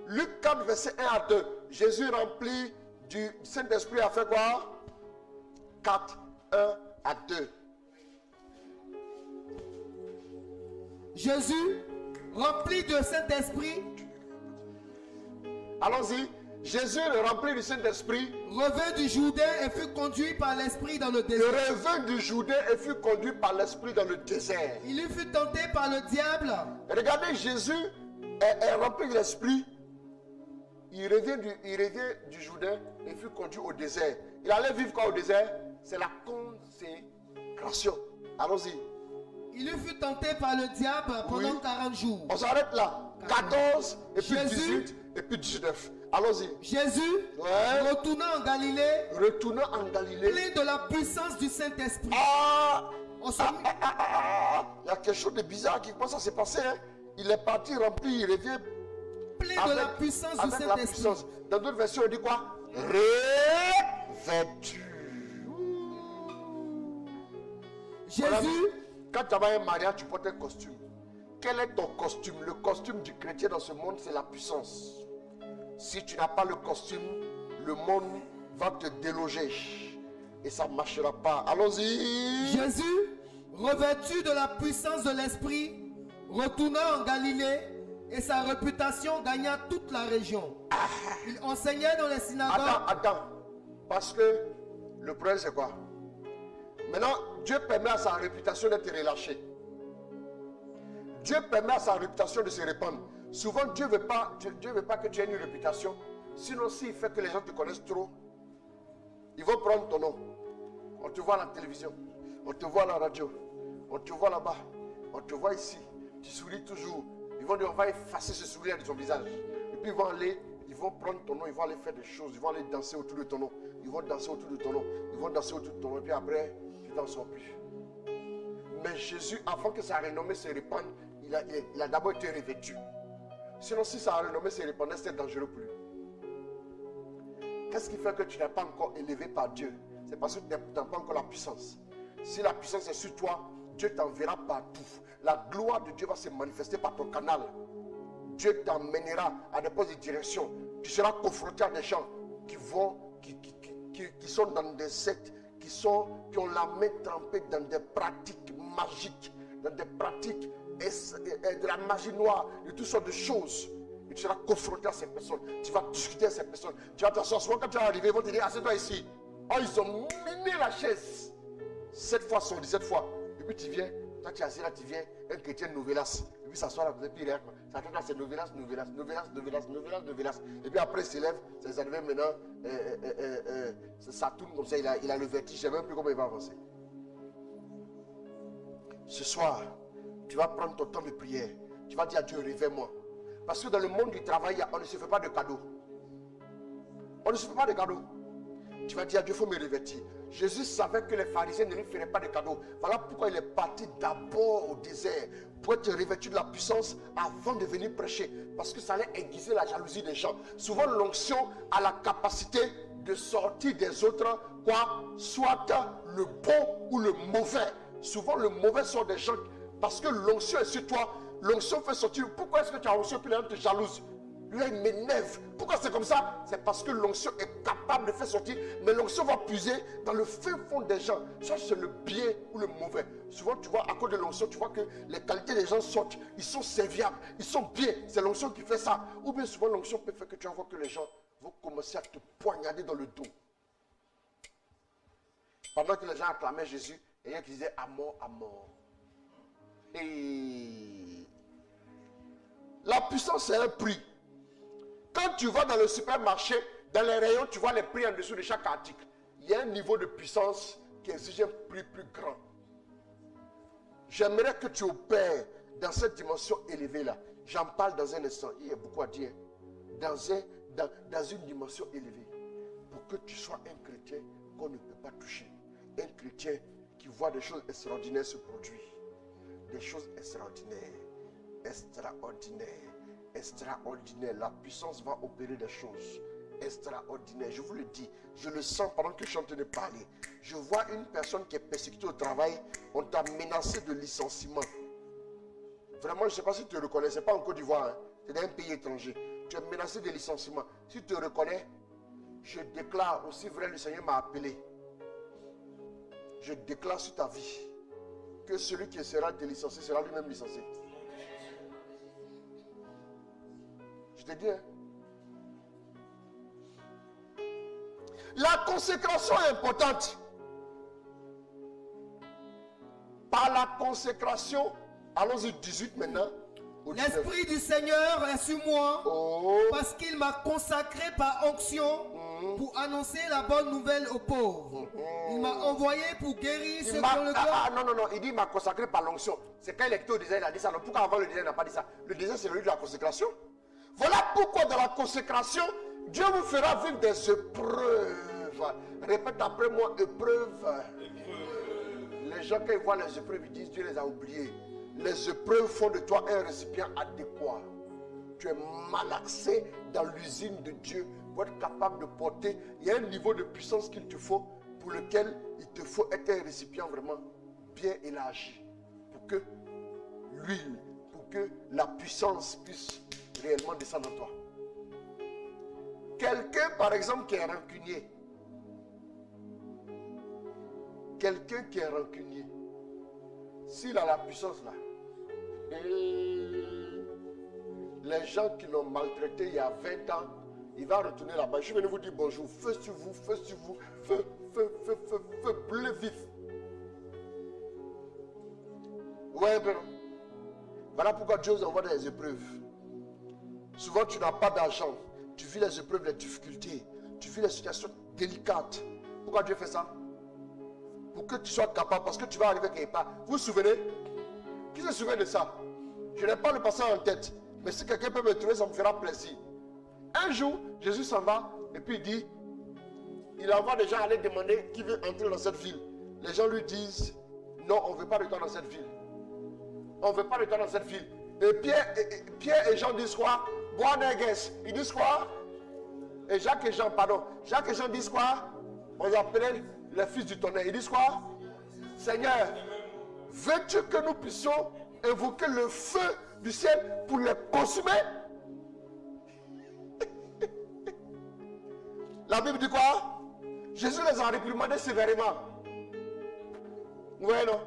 Luc 4, verset 1 à 2. Jésus rempli du Saint-Esprit a fait quoi? 4, 1 à 2. Jésus, rempli de Saint-Esprit, Allons-y. Jésus, rempli du Saint-Esprit, revint du Jourdain et fut conduit par l'Esprit dans le il désert. revint du Jourdain et fut conduit par l'Esprit dans le désert. Il y fut tenté par le diable. Regardez, Jésus est rempli de l'Esprit. Il revient du Jourdain et fut conduit au désert. Il allait vivre quoi au désert? C'est la consécration. Allons-y. Il y fut tenté par le diable pendant 40 jours. On s'arrête là. 14 et puis Jésus. 18 et puis 19. Allons-y. Jésus, Ouais. retournant en Galilée, Retournant en Galilée. plein de la puissance du Saint-Esprit. Ah! On se Il y a quelque chose de bizarre qui commence à se passer. Hein. Il est parti rempli, il revient plein de la puissance du avec la Saint-Esprit. puissance. Dans d'autres versions, on dit quoi? Revêtu. Jésus, Quand tu vas à un mariage, tu portes un costume. Quel est ton costume? Le costume du chrétien dans ce monde, c'est la puissance. Si tu n'as pas le costume, le monde va te déloger. Et ça ne marchera pas. Allons-y. Jésus, revêtu de la puissance de l'Esprit, retourna en Galilée et sa réputation gagna toute la région. Il enseignait dans les synagogues. Attends. Parce que le problème, c'est quoi? Maintenant, Dieu permet à sa réputation d'être relâchée. Dieu permet à sa réputation de se répandre. Souvent, Dieu ne veut pas que tu aies une réputation. Sinon, s'il fait que les gens te connaissent trop, ils vont prendre ton nom. On te voit à la télévision, on te voit à la radio, on te voit là-bas, on te voit ici. Tu souris toujours. Ils vont dire, on va effacer ce sourire de son visage. Et puis ils vont prendre ton nom, ils vont aller faire des choses, ils vont aller danser autour de ton nom. Ils vont danser autour de ton nom, ils vont danser autour de ton nom. Et puis après, tu t'en sors plus. Mais Jésus, avant que sa renommée se répande, il a d'abord été revêtu. Sinon, si sa renommée se répandait, c'était dangereux pour lui. Qu'est-ce qui fait que tu n'es pas encore élevé par Dieu? C'est parce que tu n'as pas encore la puissance. Si la puissance est sur toi, Dieu t'enverra partout. La gloire de Dieu va se manifester par ton canal. Dieu t'emmènera à des postes de direction. Tu seras confronté à des gens qui sont dans des sectes, qui ont la main trempée dans des pratiques magiques, dans des pratiques de la magie noire, de toutes sortes de choses. Et tu seras confronté à ces personnes. Tu vas discuter avec ces personnes. Tu vas t'asseoir. Souvent, quand tu vas arriver, ils vont te dire, assieds-toi ici. Oh, ils ont miné la chaise. 7 fois, 17 fois. Et puis tu viens. Toi, tu es assis là, tu viens. Un chrétien Novelas. Et puis s'assoit là, et puis il est là. Ça tête là, c'est Novelas. Et puis après, il s'élève. Ça devient maintenant. Ça tourne comme ça. Il a le vertige. Je ne sais même plus comment il va avancer. Ce soir, tu vas prendre ton temps de prière. Tu vas dire à Dieu, réveille-moi. Parce que dans le monde du travail, on ne se fait pas de cadeaux. On ne se fait pas de cadeaux. Tu vas dire à Dieu, il faut me revêtir. Jésus savait que les pharisiens ne lui feraient pas de cadeaux. Voilà pourquoi il est parti d'abord au désert pour être revêtu de la puissance avant de venir prêcher. Parce que ça allait aiguiser la jalousie des gens. Souvent, l'onction a la capacité de sortir des autres, soit le bon ou le mauvais. Souvent, le mauvais sort des gens parce que l'onction est sur toi. L'onction fait sortir. Pourquoi est-ce que tu as l'onction et puis les gens te jalousent? Lui, il m'énerve. Pourquoi c'est comme ça? C'est parce que l'onction est capable de faire sortir. Mais l'onction va puiser dans le fin fond des gens. Soit c'est le bien ou le mauvais. Souvent, tu vois, à cause de l'onction, tu vois que les qualités des gens sortent. Ils sont serviables. Ils sont bien. C'est l'onction qui fait ça. Ou bien souvent, l'onction peut faire que tu vas voir que les gens vont commencer à te poignarder dans le dos. Pendant que les gens acclamaient Jésus, il y a qui disait à mort, à mort. Et la puissance, c'est un prix. Quand tu vas dans le supermarché, dans les rayons, tu vois les prix en dessous de chaque article. Il y a un niveau de puissance qui exige un prix plus grand. J'aimerais que tu opères dans cette dimension élevée là. J'en parle dans un instant. Il y a beaucoup à dire. Dans une dimension élevée. Pour que tu sois un chrétien qu'on ne peut pas toucher. Un chrétien qui voit des choses extraordinaires se produire. Des choses extraordinaires. Extraordinaires. Extraordinaire. La puissance va opérer des choses extraordinaires. Je vous le dis, je le sens pendant que je suis en train de parler. Je vois une personne qui est persécutée au travail. On t'a menacé de licenciement. Vraiment, je ne sais pas si tu te reconnais. Ce n'est pas en Côte d'Ivoire, hein. C'est dans un pays étranger. Tu es menacé de licenciement. Si tu te reconnais, je déclare, aussi vrai le Seigneur m'a appelé. Je déclare sur ta vie que celui qui sera licencié sera lui-même licencié. Je te dis, hein? La consécration est importante. Par la consécration, allons-y 18 maintenant. L'Esprit du Seigneur est sur moi parce qu'il m'a consacré par onction pour annoncer la bonne nouvelle aux pauvres. Il m'a envoyé pour guérir ceux qui ont le cœur. Non, il dit il m'a consacré par l'onction. C'est quand il est quitté au désert, il a dit ça. Donc pourquoi avant le désert, il n'a pas dit ça? Le désert, c'est le lieu de la consécration. Voilà pourquoi dans la consécration, Dieu vous fera vivre des épreuves. Répète après moi, épreuves. Les gens, quand ils voient les épreuves, ils disent Dieu les a oubliés. Les épreuves font de toi un récipient adéquat. Tu es malaxé dans l'usine de Dieu pour être capable de porter. Il y a un niveau de puissance qu'il te faut, pour lequel il te faut être un récipient vraiment bien élargi. Pour que l'huile, pour que la puissance puisse réellement descendre en toi. Quelqu'un, par exemple, qui est rancunier. Quelqu'un qui est rancunier. S'il a la puissance là, les gens qui l'ont maltraité il y a 20 ans, il va retourner là-bas. Je suis venu vous dire bonjour. Feu sur vous, feu sur vous, feu bleu vif. Ouais, mais non. Voilà pourquoi Dieu nous envoie des épreuves. Souvent, tu n'as pas d'argent. Tu vis les épreuves, les difficultés. Tu vis les situations délicates. Pourquoi Dieu fait ça? Pour que tu sois capable, parce que tu vas arriver quelque part. Vous vous souvenez? Qui se souvient de ça? Je n'ai pas le passé en tête. Mais si quelqu'un peut me trouver, ça me fera plaisir. Un jour, Jésus s'en va et puis il dit, il envoie des gens aller demander qui veut entrer dans cette ville. Les gens lui disent, non, on ne veut pas de toi dans cette ville. On ne veut pas de toi dans cette ville. Et Pierre et Jean disent quoi? Boanerges. Ils disent quoi? Et Jacques et Jean, pardon. Jacques et Jean disent quoi? On les appelait les fils du tonnerre. Ils disent quoi? Seigneur, veux-tu que nous puissions invoquer le feu du ciel pour les consumer? La Bible dit quoi? Jésus les a réprimandés sévèrement. Ouais, non?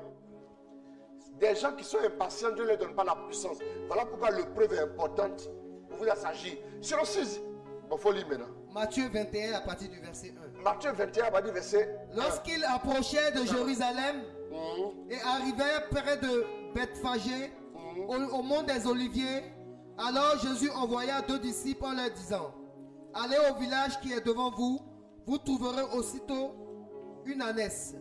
Des gens qui sont impatients, Dieu ne leur donne pas la puissance. Voilà pourquoi l'épreuve est importante pour vous s'agir. Sur le 6, il faut lire maintenant. Matthieu 21 à partir du verset 1. Matthieu 21 va dire verset 1. Lorsqu'il approchait de Jérusalem et arrivait près de Bethphagée, au mont des Oliviers, alors Jésus envoya 2 disciples en leur disant, allez au village qui est devant vous, vous trouverez aussitôt une ânesse.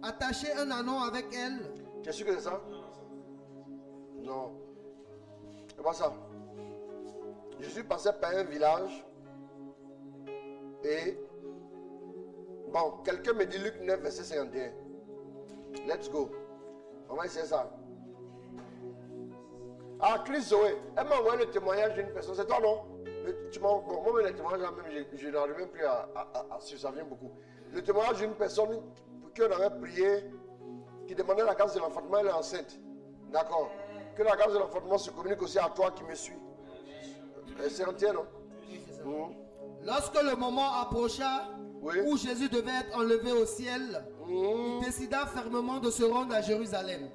Attachez un ânon avec elle. Tu es sûr que c'est ça? Non. C'est pas ça. Jésus passait par un village et bon, quelqu'un me dit Luc 9, verset 51. Let's go. On va essayer ça. Ah, Chris Zoé, elle m'a envoyé le témoignage d'une personne. C'est toi, non? Bon, moi, le témoignage, même, je n'arrive même plus à ça vient beaucoup. Le témoignage d'une personne qui on avait prié, qui demandait la grâce de l'enfantement, elle est enceinte. D'accord. Que la grâce de l'enfantement se communique aussi à toi qui me suis. C'est entier, non? Oui, c'est ça. Lorsque le moment approcha où Jésus devait être enlevé au ciel, il décida fermement de se rendre à Jérusalem.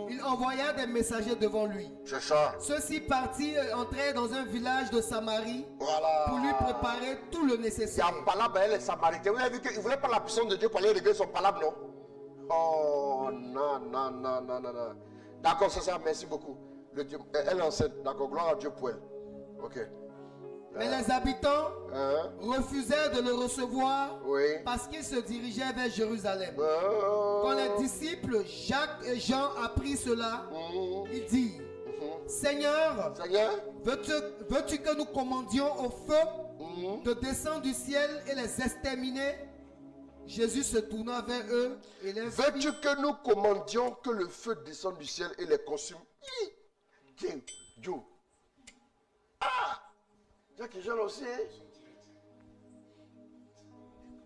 Il envoya des messagers devant lui. C'est ça. Ceux-ci partirent et entrèrent dans un village de Samarie pour lui préparer tout le nécessaire. Il y a palabre, elle est samaritaine. Vous avez vu qu'il ne voulait pas la puissance de Dieu pour aller régler son palabre, non? Oh, non. D'accord, c'est ça, merci beaucoup. Elle est enceinte, d'accord, gloire à Dieu pour elle. Ok. Mais les habitants refusèrent de le recevoir parce qu'il se dirigeait vers Jérusalem. Quand les disciples Jacques et Jean apprirent cela, ils dirent, Seigneur, veux-tu que nous commandions au feu de descendre du ciel et les exterminer? Jésus se tourna vers eux et les fit. Veux-tu que nous commandions que le feu descende du ciel et les consume? Tiens, Dieu. Ah! Jacques et Jean aussi.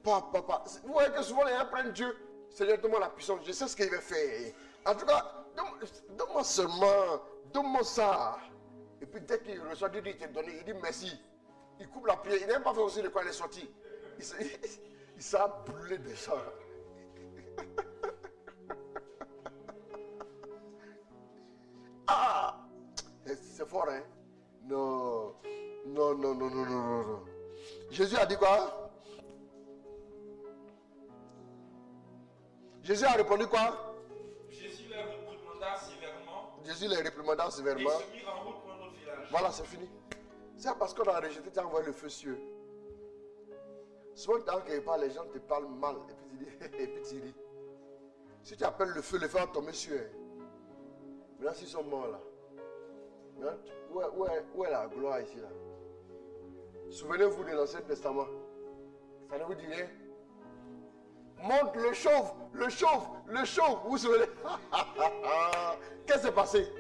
Papa. Vous voyez que souvent les gens prennent Dieu. Seigneur, donne-moi la puissance. Je sais ce qu'il va faire. En tout cas, donne-moi seulement. Donne-moi ça. Et puis dès qu'il reçoit Dieu, il te donne. Il dit merci. Il coupe la prière. Il n'a même pas fait aussi de quoi il est sorti. Il s'est brûlé de ça. Ah! C'est fort, hein? Non. Jésus a dit quoi? Jésus a répondu quoi? Jésus les réprimanda sévèrement. Et se mit en route pour notre village. Voilà, c'est fini. C'est parce qu'on a rejeté, tu as envoyé le feu sur eux. Souvent, quand quelque part, les gens te parlent mal et puis tu ris. Si tu appelles le feu va tomber sur eux. Maintenant, s'ils sont morts là. Où est la gloire ici là? Souvenez-vous de l'Ancien Testament. Ça ne vous dit rien? Monte le chauve. Vous vous souvenez? Qu'est-ce qui s'est passé?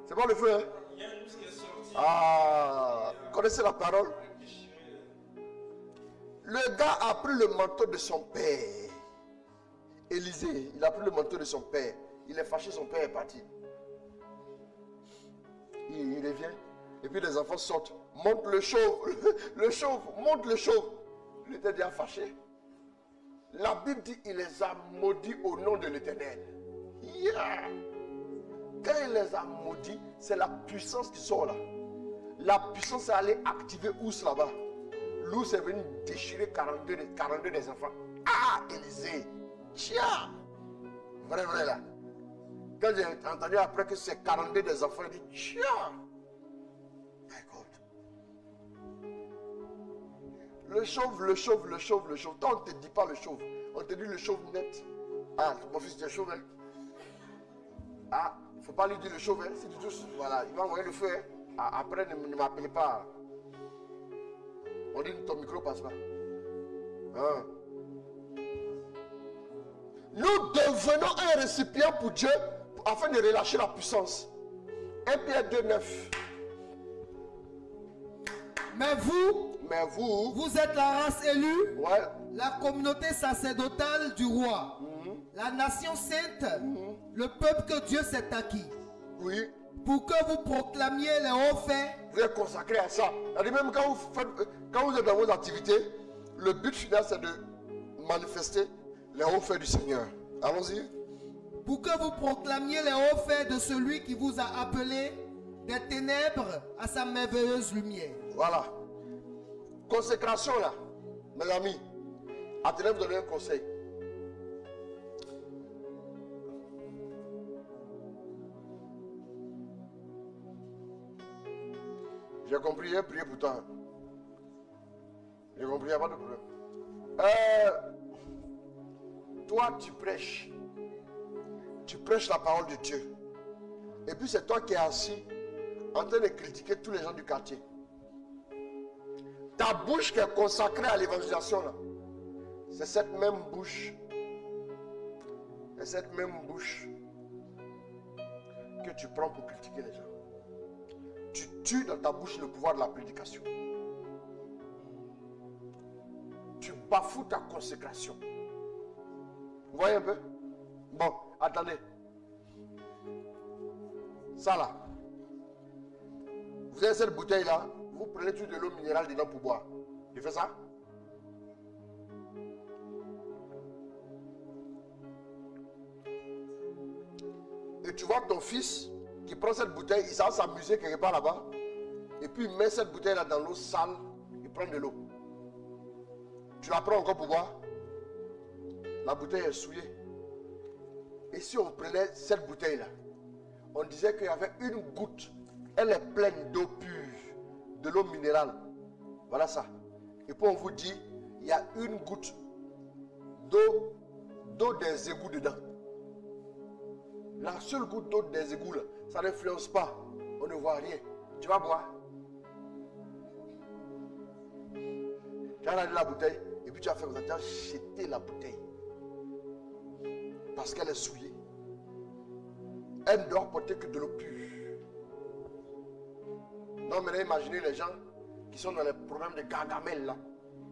C'est pas le feu, hein? Il y a une qui est sortie. Ah, connaissez la parole? Le gars a pris le manteau de son père. Élisée, il a pris le manteau de son père. Il est fâché, son père est parti. Il revient. Et puis les enfants sortent. Monte le chauve. Monte le chauve. Il était déjà fâché. La Bible dit qu'il les a maudits au nom de l'Éternel. Yeah. Quand il les a maudits, c'est la puissance qui sort là. La puissance est allée activer Ous là-bas. L'Ous est venu déchirer 42 des enfants. Ah, Élisée. Tiens. Vrai là. Quand j'ai entendu après que c'est 42 des enfants, j'ai dit, tiens, my God. Le chauve. Toi, on ne te dit pas le chauve. On te dit le chauve net. Ah, mon fils, tu es chauve. Hein? Ah, il ne faut pas lui dire le chauve. Hein? Si tu touches, voilà, il va envoyer le feu. Hein? Ah, après, ne m'appelez pas. On dit ton micro passe pas. Hein? Nous devenons un récipient pour Dieu afin de relâcher la puissance. 1 Pierre 2, 9. Mais vous êtes la race élue, Ouais. la communauté sacerdotale du roi, la nation sainte, le peuple que Dieu s'est acquis, Oui. pour que vous proclamiez les hauts faits. Vous êtes consacré à ça. C'est-à-dire même quand vous êtes dans vos activités, le but final c'est de manifester les hauts faits du Seigneur. Allons-y. Pour que vous proclamiez les hauts faits de celui qui vous a appelé des ténèbres à sa merveilleuse lumière. Voilà. Consécration là, mes amis. Attendez, vous donner un conseil. J'ai compris, j'ai prié pour toi. J'ai compris, il n'y a pas de problème. Toi, tu prêches. Tu prêches la parole de Dieu. Et puis c'est toi qui es assis en train de critiquer tous les gens du quartier. Ta bouche qui est consacrée à l'évangélisation là, c'est cette même bouche. C'est cette même bouche que tu prends pour critiquer les gens. Tu tues dans ta bouche le pouvoir de la prédication. Tu bafoues ta consécration. Vous voyez un peu? Bon, attendez. Ça là. Vous avez cette bouteille là. Vous prenez tout de l'eau minérale dedans pour boire. Tu fais ça? Et tu vois ton fils qui prend cette bouteille, il va s'amuser quelque part là-bas. Et puis il met cette bouteille là dans l'eau sale. Il prend de l'eau. Tu la prends encore pour boire. La bouteille est souillée. Et si on prenait cette bouteille là, on disait qu'il y avait une goutte. Elle est pleine d'eau pure. De l'eau minérale. Voilà ça. Et puis on vous dit, il y a une goutte d'eau des égouts dedans. La seule goutte d'eau des égouts là, ça n'influence pas. On ne voit rien. Tu vas boire. Tu as regardé la bouteille et puis tu as fait comme ça, tu as jeté la bouteille. Parce qu'elle est souillée. Elle ne doit porter que de l'eau pure. Non, maintenant imaginez les gens qui sont dans les programmes de Gargamel là.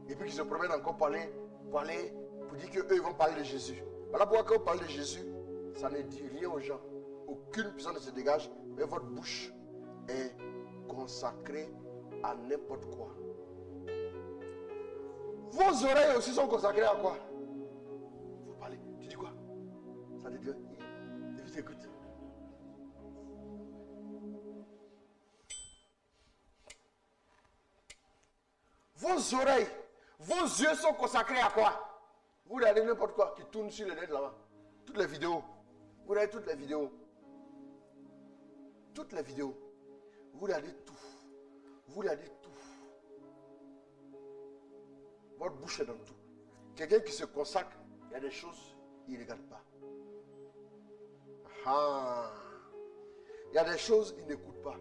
Et puis qui se promènent encore pour dire qu'eux ils vont parler de Jésus. Voilà pourquoi quand on parle de Jésus, ça ne dit rien aux gens. Aucune puissance ne se dégage, mais votre bouche est consacrée à n'importe quoi. Vos oreilles aussi sont consacrées à quoi? Vous parlez, tu dis quoi? Ça te dit, et puis tu écoutes. Vos oreilles, vos yeux sont consacrés à quoi? Vous regardez n'importe quoi qui tourne sur le net là-bas. Toutes les vidéos. Vous regardez toutes les vidéos. Toutes les vidéos. Vous regardez tout. Vous regardez tout. Votre bouche est dans tout. Quelqu'un qui se consacre, il y a des choses, il ne regarde pas. Ah. Il y a des choses, il n'écoute pas.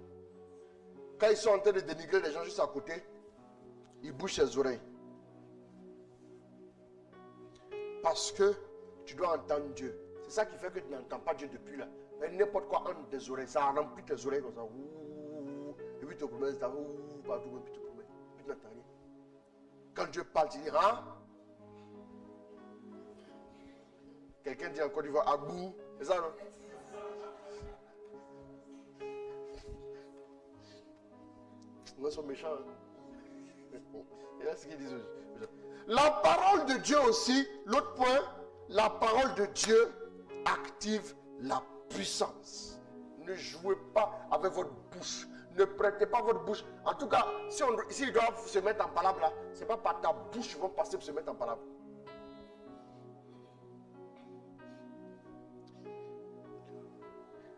Quand ils sont en train de dénigrer les gens juste à côté, il bouge ses oreilles. Parce que tu dois entendre Dieu. C'est ça qui fait que tu n'entends pas Dieu depuis là. Mais n'importe quoi entre tes oreilles, ça remplit tes oreilles comme ça. Et puis tu te promènes, partout, et puis tu te promènes. Et puis tu n'entends rien. Quand Dieu parle, tu dis, hein? Quelqu'un dit en Côte d'Ivoire, Abou. C'est ça, non? Ils sont méchants. Hein? Et là, ce qu'ils disent. La parole de Dieu aussi, l'autre point, la parole de Dieu active la puissance. Ne jouez pas avec votre bouche. Ne prêtez pas votre bouche. En tout cas, si ils doivent se mettre en palabre là, ce n'est pas par ta bouche qu'ils vont passer pour se mettre en palabre.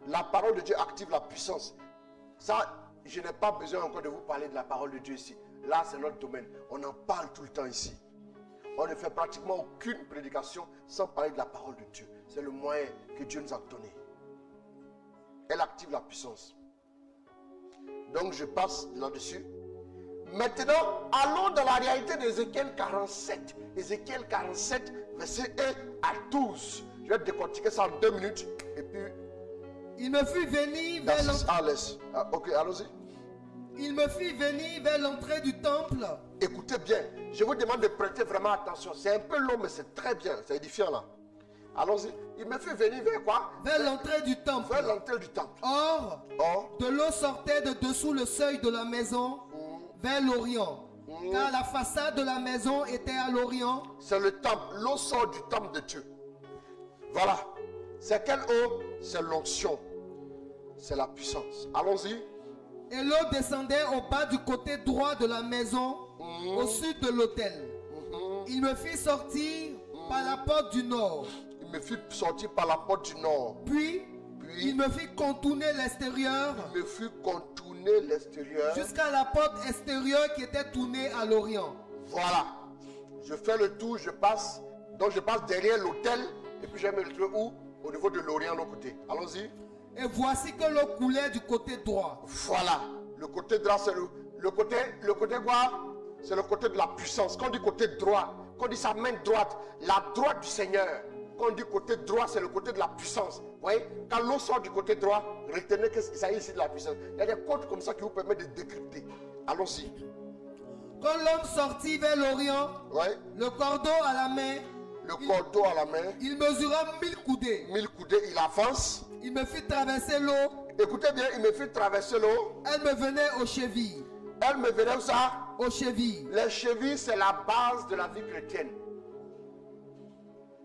La parole de Dieu active la puissance. Ça, je n'ai pas besoin encore de vous parler de la parole de Dieu ici. Là, c'est notre domaine. On en parle tout le temps ici. On ne fait pratiquement aucune prédication sans parler de la parole de Dieu. C'est le moyen que Dieu nous a donné. Elle active la puissance. Donc, je passe là-dessus. Maintenant, allons dans la réalité d'Ézéchiel 47. Ézéchiel 47, verset 1 à 12. Je vais décortiquer ça en 2 minutes. Et puis... Il me fit venir vers l'entrée. Ok, allons-y. Il me fit venir vers l'entrée du temple. Écoutez bien, je vous demande de prêter vraiment attention. C'est un peu long, mais c'est très bien, c'est édifiant là. Allons-y. Il me fit venir vers quoi? Vers l'entrée du temple. Vers l'entrée du temple. Or, de l'eau sortait de dessous le seuil de la maison vers l'Orient. Car la façade de la maison était à l'Orient. C'est le temple. L'eau sort du temple de Dieu. Voilà. C'est quelle eau? C'est l'onction. C'est la puissance. Allons-y. Et l'eau descendait au bas du côté droit de la maison, au sud de l'autel. Il me fit sortir par la porte du nord. Il me fit sortir par la porte du nord. Puis il me fit contourner l'extérieur. Il me fit contourner l'extérieur. Jusqu'à la porte extérieure qui était tournée à l'Orient. Voilà. Je fais le tour, je passe. Donc je passe derrière l'autel. Et puis je vais me retrouver où? Au niveau de l'Orient, de l'autre côté. Allons-y. Et voici que l'eau coulait du côté droit. Voilà. Le côté droit, c'est le côté quoi? C'est le côté de la puissance. Quand on dit côté droit, quand on dit sa main droite, la droite du Seigneur. Quand on dit côté droit, c'est le côté de la puissance. Vous voyez? Quand l'eau sort du côté droit, retenez que ça y est ici de la puissance. Il y a des codes comme ça qui vous permettent de décrypter. Allons-y. Quand l'homme sortit vers l'Orient, Ouais. le cordeau à la main, Le cordeau à la main. il mesura 1000 coudées. 1000 coudées, il avance. Il me fit traverser l'eau. Écoutez bien, il me fit traverser l'eau. Elle me venait aux chevilles. Elle me venait où ça? Aux chevilles. Les chevilles, c'est la base de la vie chrétienne.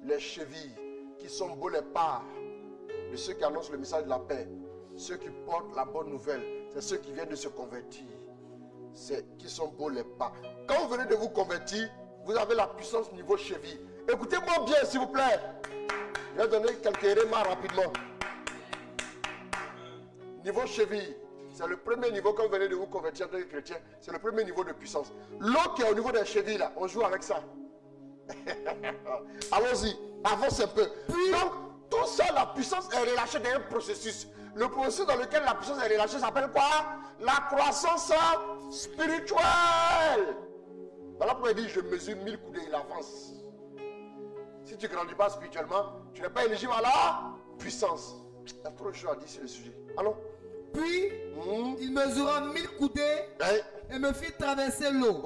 Les chevilles qui sont beaux les parts de ceux qui annoncent le message de la paix. Ceux qui portent la bonne nouvelle. C'est ceux qui viennent de se convertir. C'est qui sont beaux les pas. Quand vous venez de vous convertir, vous avez la puissance niveau cheville. Écoutez-moi bien, s'il vous plaît. Je vais donner quelques éléments rapidement. Niveau cheville, c'est le premier niveau quand vous venez de vous convertir en tant que chrétien. C'est le premier niveau de puissance. L'eau qui est au niveau des chevilles, là, on joue avec ça. Allons-y, avance un peu. Donc, tout ça, la puissance est relâchée dans un processus. Le processus dans lequel la puissance est relâchée s'appelle quoi? La croissance spirituelle. Voilà pourquoi il dit, je mesure 1000 coudées, il avance. Si tu ne grandis pas spirituellement, tu n'es pas éligible à la puissance. Il y a trop de choses à dire sur le sujet. Allons. Puis, il mesura 1000 coudées et me fit traverser l'eau.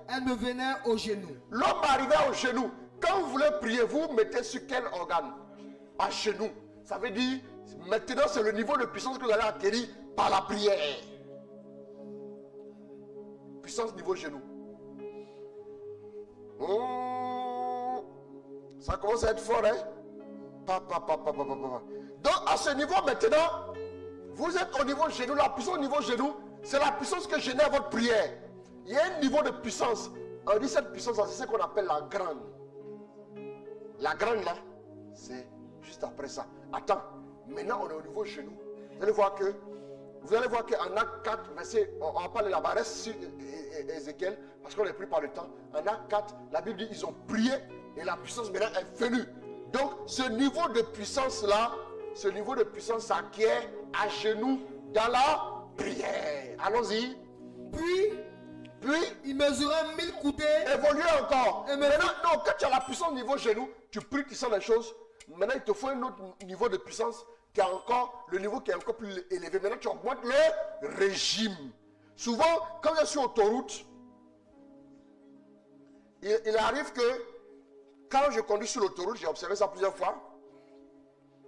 Elle me venait aux genoux. L'eau m'arrivait aux genoux. Quand vous voulez prier, vous mettez sur quel organe? À genoux. Ça veut dire, maintenant c'est le niveau de puissance que vous allez acquérir par la prière. Puissance niveau genou. Ça commence à être fort, hein? Donc à ce niveau maintenant, vous êtes au niveau genou. La puissance au niveau genou, c'est la puissance que génère votre prière. Il y a un niveau de puissance. On dit cette puissance, c'est ce qu'on appelle la grande. La grande là, c'est juste après ça. Attends, maintenant on est au niveau genou. Vous allez voir qu'en Acte 4, verset, on va parler là-bas, reste sur Ézéchiel, parce qu'on n'est plus par le temps. En Acte 4, la Bible dit ils ont prié et la puissance maintenant est venue. Donc ce niveau de puissance là, ce niveau de puissance s'acquiert à genoux dans la prière. Allons-y. Puis il mesura 1000 coudées. Évoluez encore. Et maintenant, non, quand tu as la puissance niveau genou, tu pries, tu sens les choses. Maintenant, il te faut un autre niveau de puissance qui est encore, le niveau qui est encore plus élevé. Maintenant, tu augmentes le régime. Souvent, quand je suis sur autoroute, il arrive que quand je conduis sur l'autoroute, j'ai observé ça plusieurs fois.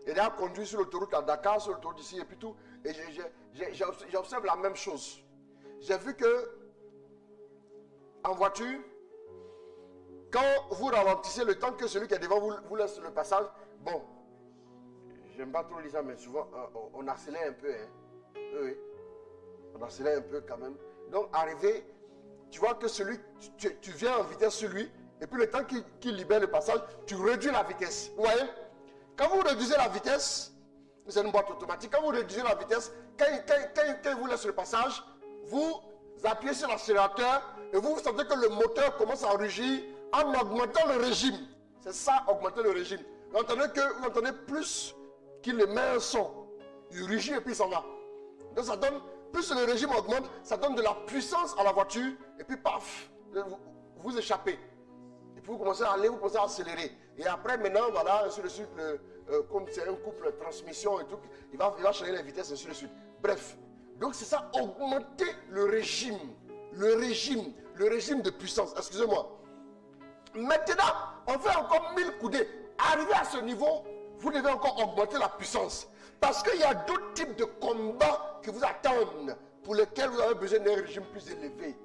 Et là, conduit sur l'autoroute à Dakar, sur l'autoroute ici et puis tout. Et j'observe la même chose. J'ai vu que en voiture, quand vous ralentissez le temps que celui qui est devant vous laisse le passage, bon, j'aime pas trop dire ça, mais souvent on accélère un peu. Hein. Oui, on accélère un peu quand même. Donc, arrivé, tu vois que celui, tu viens en vitesse sur lui, et puis le temps qu'il libère le passage, tu réduis la vitesse. Vous voyez? Quand vous réduisez la vitesse, C'est une boîte automatique. Quand vous réduisez la vitesse, quand il vous laisse le passage, vous appuyez sur l'accélérateur et vous sentez que le moteur commence à rugir en augmentant le régime. C'est ça, augmenter le régime. Vous entendez plus qu'il émet un son. Il rugit et puis il s'en va. Donc ça donne, plus le régime augmente, ça donne de la puissance à la voiture et puis paf, vous échappez. Et puis vous commencez à aller, vous commencez à accélérer. Et après maintenant, voilà, ainsi de suite, comme c'est un couple transmission et tout, il va changer la vitesse, ainsi de suite. Bref, donc c'est ça, augmenter le régime de puissance. Excusez-moi. Maintenant, on fait encore 1000 coudées. Arrivé à ce niveau, vous devez encore augmenter la puissance. Parce qu'il y a d'autres types de combats qui vous attendent, pour lesquels vous avez besoin d'un régime plus élevé.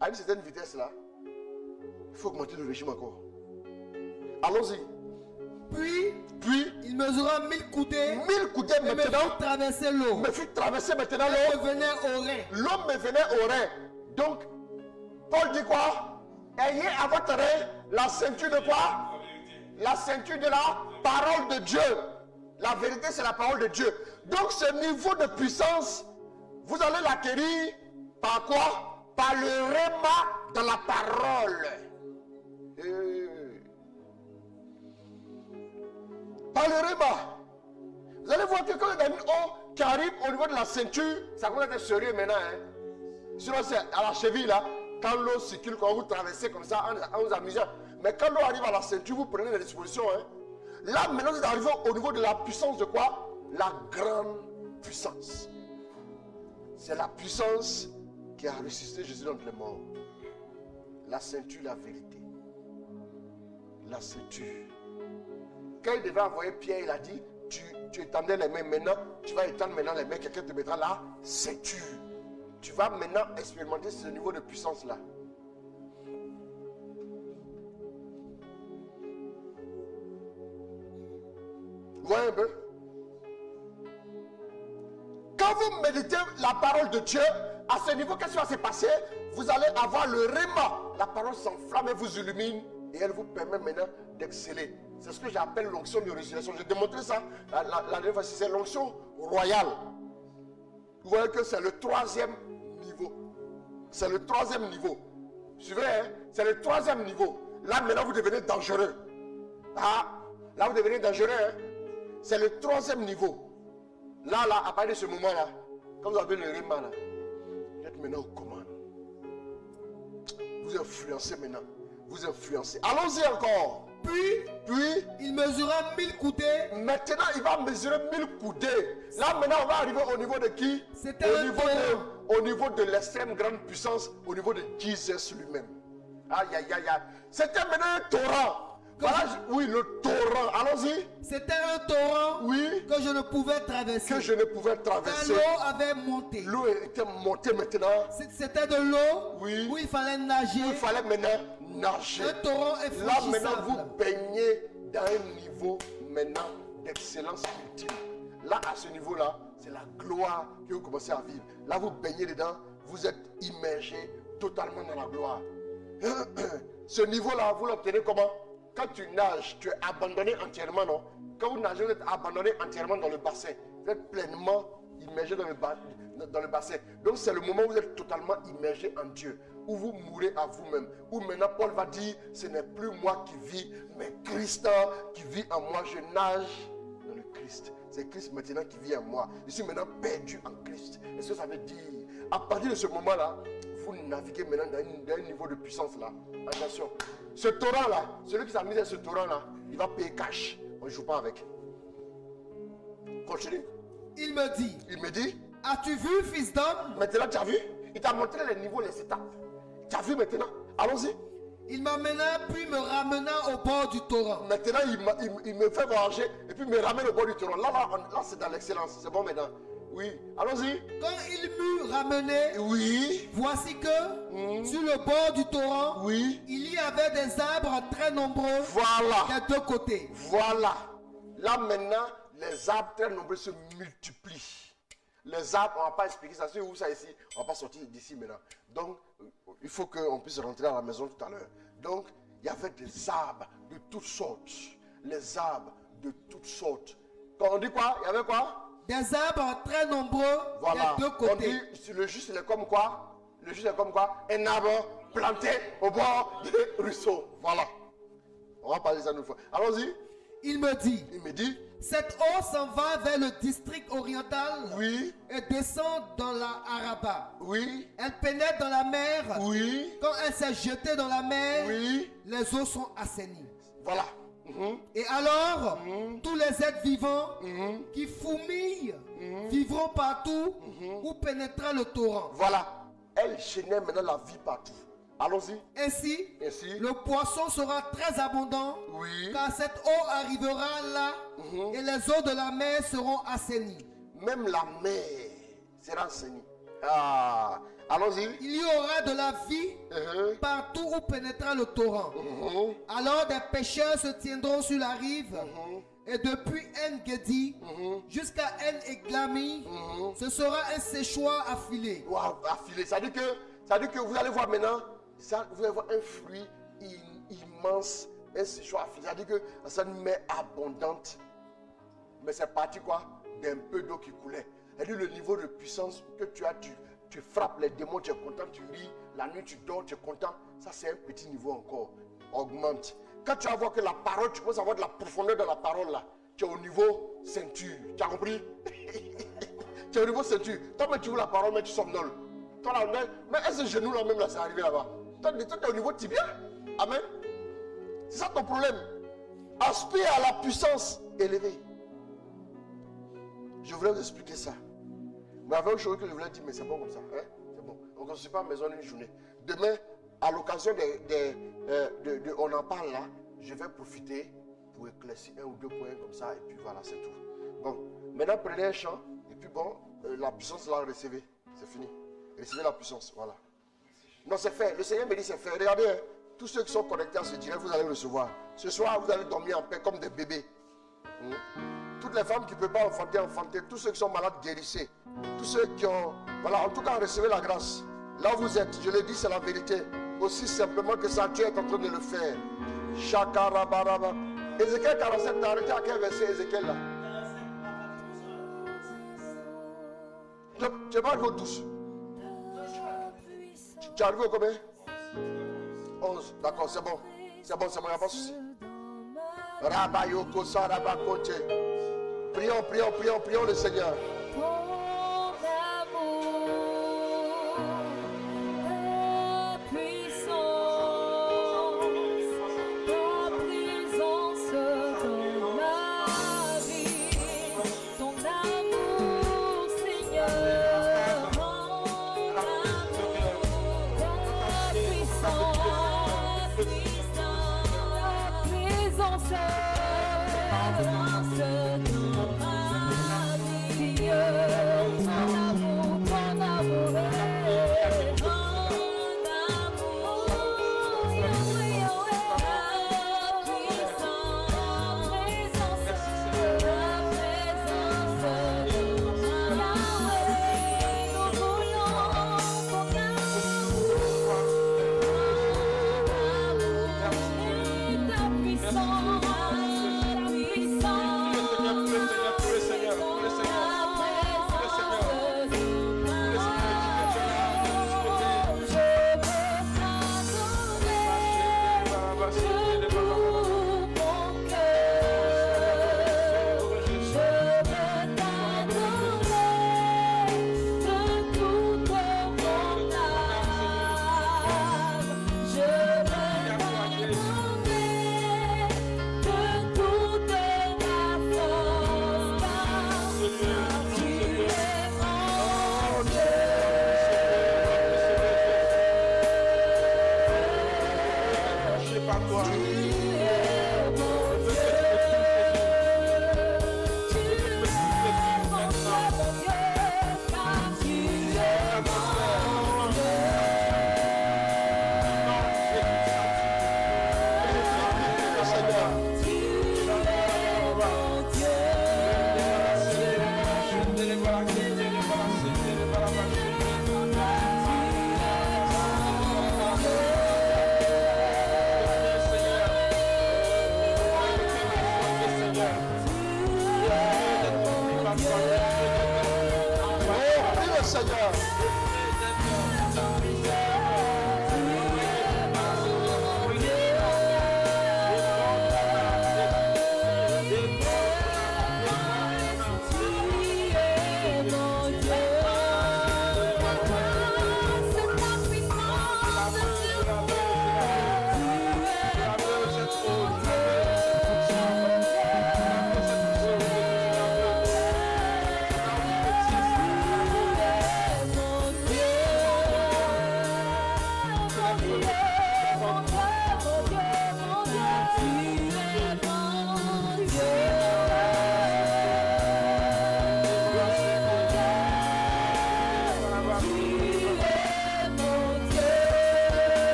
À une certaine vitesse là, il faut augmenter le régime encore. Allons-y. Puis, il mesura 1000 coudées. 1000 coudées et maintenant. me fit traverser l'eau. Me fit traverser maintenant Elle l'eau. me venait au rein. L'eau me venait au rein. Donc, Paul dit quoi? Ayez à votre rein la ceinture de quoi? La ceinture de la parole de Dieu. La vérité, c'est la parole de Dieu. Donc, ce niveau de puissance, vous allez l'acquérir par quoi? Par le réma dans la parole. Par le réma. Vous allez voir que quand il y a une eau qui arrive au niveau de la ceinture, ça commence à être sérieux maintenant. Hein? Sinon, c'est à la cheville là. Quand l'eau circule, quand vous traversez comme ça, en vous amusant. Mais quand l'eau arrive à la ceinture, vous prenez les dispositions. Hein? Là, maintenant, vous arrivez au niveau de la puissance de quoi? La grande puissance. C'est la puissance qui a ressuscité Jésus d'entre les morts. La ceinture, la vérité. La ceinture. Quand il devait envoyer Pierre, il a dit, tu étendais les mains maintenant, tu vas étendre maintenant les mains, quelqu'un te mettra la ceinture. Tu vas maintenant expérimenter ce niveau de puissance-là. Vous voyez un peu? Quand vous méditez la parole de Dieu, à ce niveau, qu'est-ce qui va se passer? Vous allez avoir le réma. La parole s'enflamme et vous illumine et elle vous permet maintenant d'exceller. C'est ce que j'appelle l'onction de résurrection. J'ai démontré ça la dernière fois. C'est l'onction royale. Vous voyez que c'est le 3e niveau. C'est le 3e niveau. Suivez, hein? C'est le 3e niveau. Là, maintenant, vous devenez dangereux. Ah, là, vous devenez dangereux. Hein? C'est le 3e niveau. Là, à partir de ce moment-là, quand vous avez le réma, là, vous êtes maintenant aux commandes. Vous influencez maintenant. Vous influencez. Allons-y encore. Puis, il mesura 1000 coudées. Maintenant, il va mesurer 1000 coudées. Là, maintenant, on va arriver au niveau de qui? Au niveau de l'extrême grande puissance, au niveau de Jesus lui-même. Aïe, aïe, aïe, aïe. C'était maintenant un torrent. Voilà, oui, le torrent. Allons-y. C'était un torrent, oui, que je ne pouvais traverser. Que je ne pouvais traverser. L'eau avait monté. L'eau était montée maintenant. C'était de l'eau, oui, où il fallait nager. Il fallait maintenant nager. Un torrent infranchissable. Là, maintenant, vous baignez dans un niveau maintenant d'excellence ultime. Là, à ce niveau-là, c'est la gloire que vous commencez à vivre. Là, vous baignez dedans, vous êtes immergé totalement dans la gloire. Ce niveau-là, vous l'obtenez comment? Quand tu nages, tu es abandonné entièrement, non? Quand vous nagez, vous êtes abandonné entièrement dans le bassin. Vous êtes pleinement immergé dans le bassin. Donc c'est le moment où vous êtes totalement immergé en Dieu, où vous mourrez à vous-même. Où maintenant Paul va dire, ce n'est plus moi qui vis, mais Christ qui vit en moi. Je nage dans le Christ. C'est Christ maintenant qui vit en moi. Je suis maintenant perdu en Christ. Est-ce que ça veut dire, à partir de ce moment-là, vous naviguez maintenant dans un niveau de puissance là. Attention. Ce torrent là, celui qui s'amuse à ce torrent là, il va payer cash. On ne joue pas avec. Continue. Il me dit, as-tu vu, fils d'homme? Maintenant, tu as vu? Il t'a montré les niveaux, les étapes. Tu as vu maintenant? Allons-y. Il m'amena puis me ramena au bord du torrent. Maintenant, il me fait voyager et puis me ramène au bord du torrent. Là c'est dans l'excellence. C'est bon maintenant. Oui, allons-y. Quand il m'eut ramené, oui, voici que sur le bord du torrent, oui, il y avait des arbres très nombreux, voilà, des deux côtés. Voilà. Là maintenant, les arbres très nombreux se multiplient. Les arbres, on ne va pas expliquer ça. Si vous ça ici, on ne va pas sortir d'ici maintenant. Donc, il faut qu'on puisse rentrer à la maison tout à l'heure. Donc, il y avait des arbres de toutes sortes. Les arbres de toutes sortes. Quand on dit quoi? Il y avait quoi? Des arbres très nombreux Voilà. des deux On côtés. dit, le juste, il est comme quoi? Le juste est comme quoi? Un arbre planté au bord du ruisseau. Voilà. On va parler ça une fois. Allons-y. Il me dit, Il me dit, cette eau s'en va vers le district oriental oui, et descend dans la Araba. oui, Elle pénètre dans la mer. oui, Quand elle s'est jetée dans la mer, oui. les eaux sont assainies. Voilà. Mhm, Et alors, tous les êtres vivants mhm, qui fourmillent vivront partout où pénétrera le torrent. voilà. Elle génère maintenant la vie partout. Allons-y. Ainsi, Ainsi. le poisson sera très abondant, Oui. car cette eau arrivera là et les eaux de la mer seront assainies. Même la mer sera enseignée. Ah. Allons-y. Il y aura de la vie Mhm, partout où pénétrera le torrent. mhm, Alors des pêcheurs se tiendront sur la rive et depuis En-Gedi jusqu'à En-Eglami, ce sera un séchoir affilé. Waouh, affilé. Ça veut dire que vous allez voir maintenant, vous allez voir un fruit immense, un séchoir affilé. Ça veut dire que c'est une mer abondante. Mais c'est parti quoi? D'un peu d'eau qui coulait. C'est-à-dire le niveau de puissance que tu as, tu frappes les démons, tu es content, tu ris, la nuit tu dors, tu es content. Ça c'est un petit niveau encore. Augmente. Quand tu vas voir que la parole, tu commences à avoir de la profondeur dans la parole là, tu es au niveau ceinture. Tu as compris? Tu es au niveau ceinture. Toi, mais tu veux la parole, mais tu somnoles. Toi là, mais est-ce que genou là même là, c'est arrivé là-bas? Toi, tu es au niveau tibia. Amen. C'est ça ton problème. Aspire à la puissance élevée. Je voulais vous expliquer ça. Mais avec une chose que je voulais dire, mais c'est bon comme ça. Hein? C'est bon. On ne construit pas maison une journée. Demain, à l'occasion on en parle là, je vais profiter pour éclaircir un ou deux points comme ça. Et puis voilà, c'est tout. Bon, maintenant prenez un chant. Et puis bon, la puissance là, recevez. C'est fini. Recevez la puissance. Voilà. Non, c'est fait. Le Seigneur me dit c'est fait. Regardez, hein, tous ceux qui sont connectés à ce direct, vous allez recevoir. Ce soir, vous allez dormir en paix comme des bébés. Toutes les femmes qui ne peuvent pas enfanter. Tous ceux qui sont malades, guérissez. Tous ceux qui ont... Voilà, en tout cas, recevez la grâce. Là où vous êtes, je le dis, c'est la vérité. Aussi simplement que ça, Dieu est en train de le faire. Shakarabaraba. Ézéchiel 47, t'as arrêté à quel verset, Ézéchiel là? Tu es pas arrivé au 12. Tu es arrivé au combien? 11. D'accord, c'est bon. C'est bon, il n'y a pas de souci. Rabayoko Sarabakote. Prions le Seigneur. Ton amour, ta puissance dans ma vie. Ton amour, Seigneur, ton amour, ta puissance dans ma vie. Seigneur.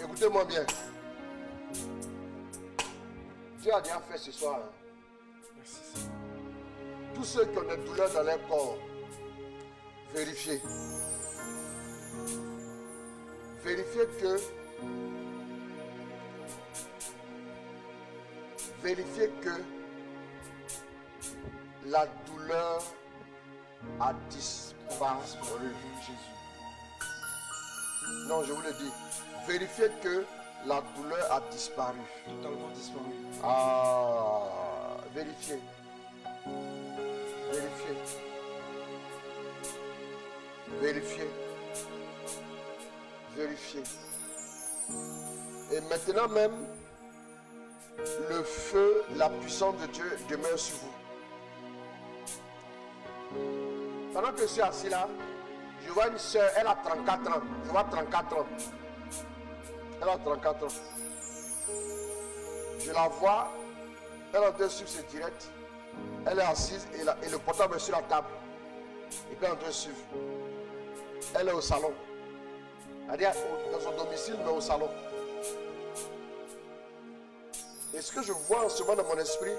Écoutez-moi bien. Dieu a déjà fait ce soir. Merci Seigneur. Tous ceux qui ont des douleurs dans leur corps, vérifiez. Vérifiez que la douleur a disparu. Jésus. Non, je vous le dis. Vérifiez que la douleur a disparu. Totalement disparu. Ah, vérifiez. Vérifiez. Vérifiez. Vérifiez. Et maintenant même, le feu, la puissance de Dieu demeure sur vous. Pendant que je suis assis là, je vois une soeur, elle a 34 ans. Je vois 34 ans. Elle a 34 ans. Je la vois, elle est en train de suivre ses directs. Elle est assise et le portable est sur la table. Et puis elle est en train de suivre. Elle est au salon. C'est-à-dire dans son domicile, mais au salon. Et ce que je vois en ce moment dans mon esprit,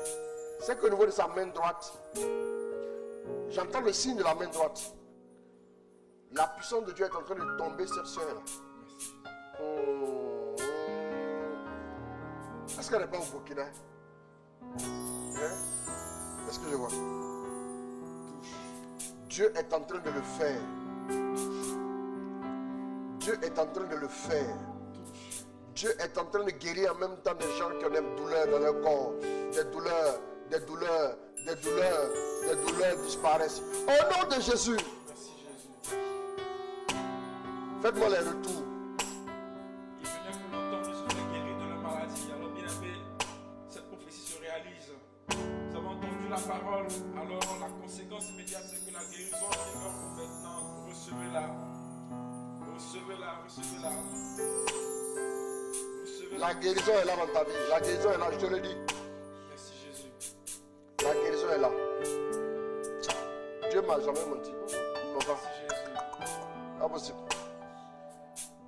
c'est qu'au niveau de sa main droite, j'entends le signe de la main droite. La puissance de Dieu est en train de tomber sur cette soeur-là. Est-ce qu'elle n'est pas au Burkina? Hein? Est-ce que je vois? Dieu est en train de le faire. Dieu est en train de le faire. Dieu est en train de guérir en même temps des gens qui ont des douleurs dans leur corps. Des douleurs, des douleurs, des douleurs, des douleurs disparaissent. Au nom de Jésus. Merci Jésus. Faites-moi les retours. Il venait pour longtemps, je suis guéri de la maladie. Alors bien aimé, cette prophétie se réalise. Nous avons entendu la parole. Alors la conséquence immédiate, c'est que la guérison est là pour maintenant. Recevez-la. Recevez-la, recevez-la. La guérison est là dans ta vie. La guérison est là, je te le dis. Merci Jésus. La guérison est là. Dieu m'a jamais menti. Papa, Merci Jésus. pas possible.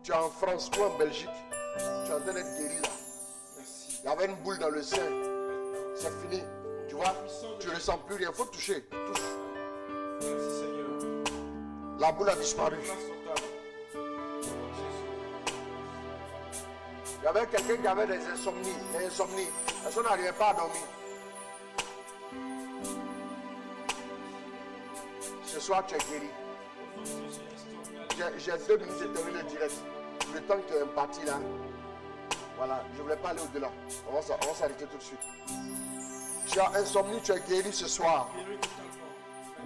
Tu es en France ou en Belgique. Tu es en train d'être guéri là. Merci. Il y avait une boule dans le sein. C'est fini. Tu vois, tu ne sens plus rien. Il faut toucher. Touche. Merci Seigneur. La boule a disparu. Grâce totale. Jésus. Il y avait quelqu'un qui avait des insomnies. Des insomnies. La personne n'arrivait pas à dormir. Ce soir, tu es guéri. J'ai 2 minutes, j'ai terminé le direct. Le temps que tu es imparti là. Voilà, je ne voulais pas aller au-delà. On va s'arrêter tout de suite. Tu as insomnie, tu es guéri ce soir.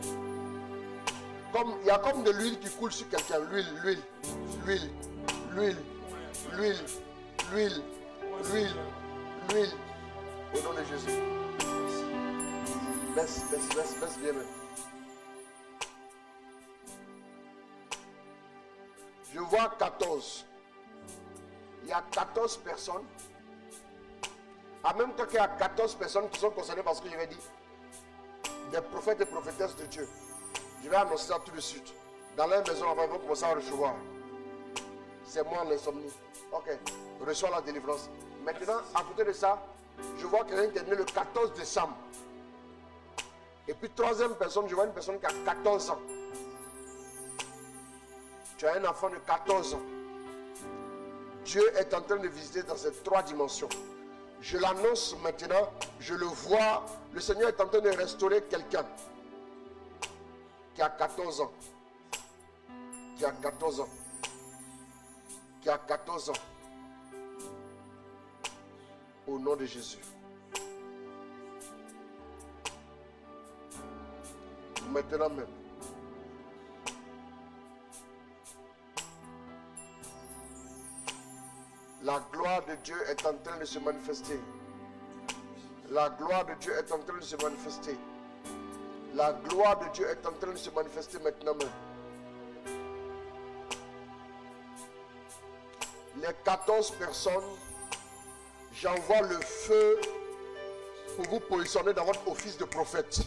Il y a comme de l'huile qui coule sur quelqu'un. L'huile. Au nom de Jésus. Baisse bien même. Je vois 14. Il y a 14 personnes. En même temps qu'il y a 14 personnes qui sont concernées par ce que je vais dire. Des prophètes et prophétesses de Dieu. Je vais annoncer ça tout de suite. Dans leur maison, on va commencer à recevoir. C'est moi l'insomnie. Ok, reçois la délivrance. Maintenant, à côté de ça, je vois quelqu'un qui est né le 14 décembre. Et puis, troisième personne, je vois une personne qui a 14 ans. Tu as un enfant de 14 ans. Dieu est en train de visiter dans ces 3 dimensions. Je l'annonce maintenant, je le vois. Le Seigneur est en train de restaurer quelqu'un qui a 14 ans. Qui a 14 ans. Qui a 14 ans. Au nom de Jésus. Maintenant même. La gloire de Dieu est en train de se manifester. La gloire de Dieu est en train de se manifester. La gloire de Dieu est en train de se manifester maintenant même. Les 14 personnes, j'envoie le feu pour vous positionner dans votre office de prophète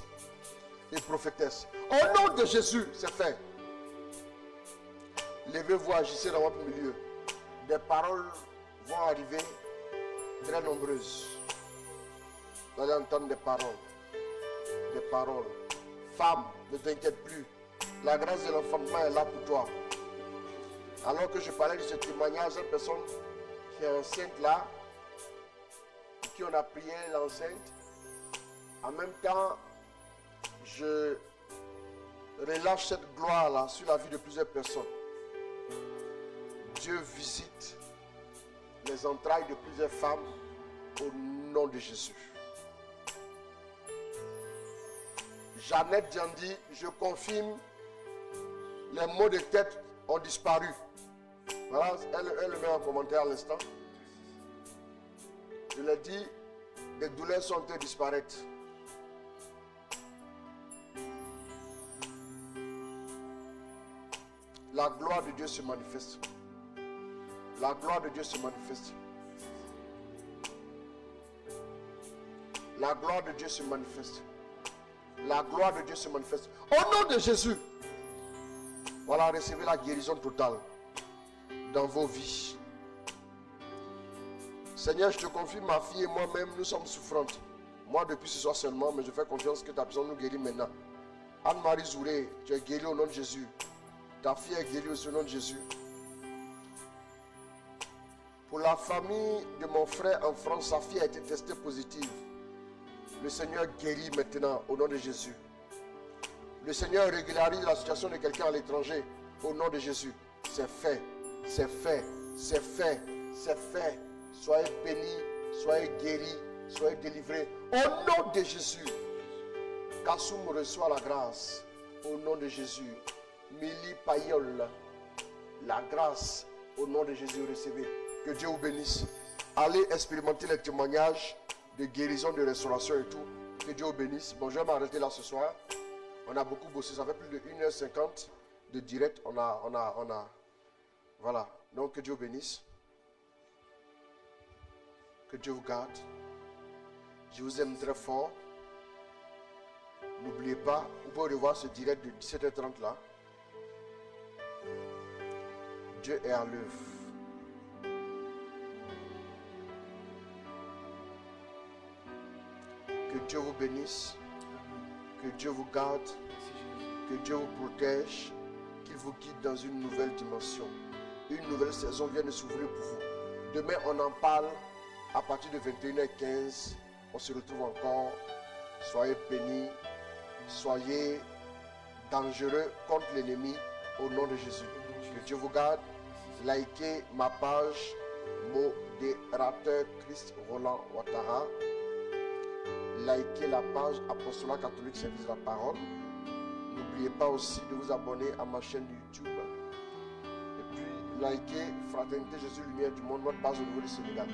et prophétesse. Au nom de Jésus, c'est fait. Levez-vous, agissez dans votre milieu. Des paroles vont arriver très nombreuses. Vous allez entendre des paroles. Des paroles. Femme, ne t'inquiète plus. La grâce de l'enfantement est là pour toi. Alors que je parlais de ce témoignage, cette personne qui est enceinte là, qui on a prié l'enceinte, en même temps, je relâche cette gloire là sur la vie de plusieurs personnes. Dieu visite les entrailles de plusieurs femmes au nom de Jésus. Jeannette Diandi, je confirme, les maux de tête ont disparu. Voilà, elle le met en commentaire à l'instant. Je l'ai dit, les douleurs sont en train de disparaître. La gloire de Dieu se manifeste. La gloire de Dieu se manifeste. La gloire de Dieu se manifeste. La gloire de Dieu se manifeste. Au nom de Jésus. Voilà, recevez la guérison totale dans vos vies. Seigneur, je te confie, ma fille et moi-même, nous sommes souffrantes. Moi, depuis ce soir seulement, mais je fais confiance que ta personne nous guérit maintenant. Anne-Marie Zouré, tu es guérie au nom de Jésus. Ta fille est guérie au nom de Jésus. Pour la famille de mon frère en France, sa fille a été testée positive. Le Seigneur guérit maintenant au nom de Jésus. Le Seigneur régularise la situation de quelqu'un à l'étranger au nom de Jésus. C'est fait, c'est fait, c'est fait, c'est fait. Soyez bénis, soyez guéris, soyez délivrés au nom de Jésus. Kassoum reçoit la grâce au nom de Jésus. Mili Payol, la grâce au nom de Jésus, recevez. Que Dieu vous bénisse. Allez expérimenter les témoignages de guérison, de restauration et tout. Que Dieu vous bénisse. Bon, je vais m'arrêter là ce soir. On a beaucoup bossé, ça fait plus de 1h50 de direct. On a. Voilà. Donc, que Dieu vous bénisse. Que Dieu vous garde. Je vous aime très fort. N'oubliez pas, vous pouvez revoir ce direct de 17h30 là. Dieu est à l'œuvre. Que Dieu vous bénisse. Que Dieu vous garde. Que Dieu vous protège. Qu'il vous guide dans une nouvelle dimension. Une nouvelle saison vient de s'ouvrir pour vous. Demain, on en parle à partir de 21h15. On se retrouve encore. Soyez bénis. Soyez dangereux contre l'ennemi au nom de Jésus. Que Dieu vous garde. Likez ma page modérateur Christ Roland Ouattara. Likez la page Apostolat Catholique Service de la Parole. N'oubliez pas aussi de vous abonner à ma chaîne YouTube. Et puis likez Fraternité Jésus Lumière du Monde, notre base au niveau du Sénégal.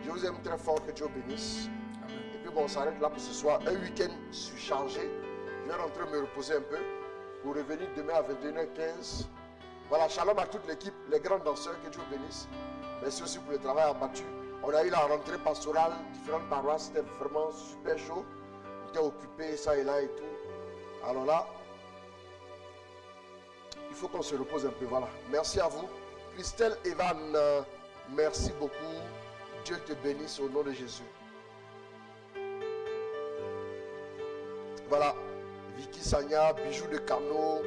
Je vous aime très fort, que Dieu vous bénisse. Amen. Et puis bon, on s'arrête là pour ce soir. Un week-end surchargé. Je vais rentrer me reposer un peu pour revenir demain à 21h15. Voilà, shalom à toute l'équipe, les grands danseurs, que Dieu vous bénisse. Merci aussi pour le travail abattu. On a eu la rentrée pastorale, différentes paroisses, c'était vraiment super chaud. On était occupé, ça et là et tout. Alors là, il faut qu'on se repose un peu, voilà. Merci à vous. Christelle Evan, merci beaucoup. Dieu te bénisse au nom de Jésus. Voilà, Vicky Sagna, Bijoux de Cano,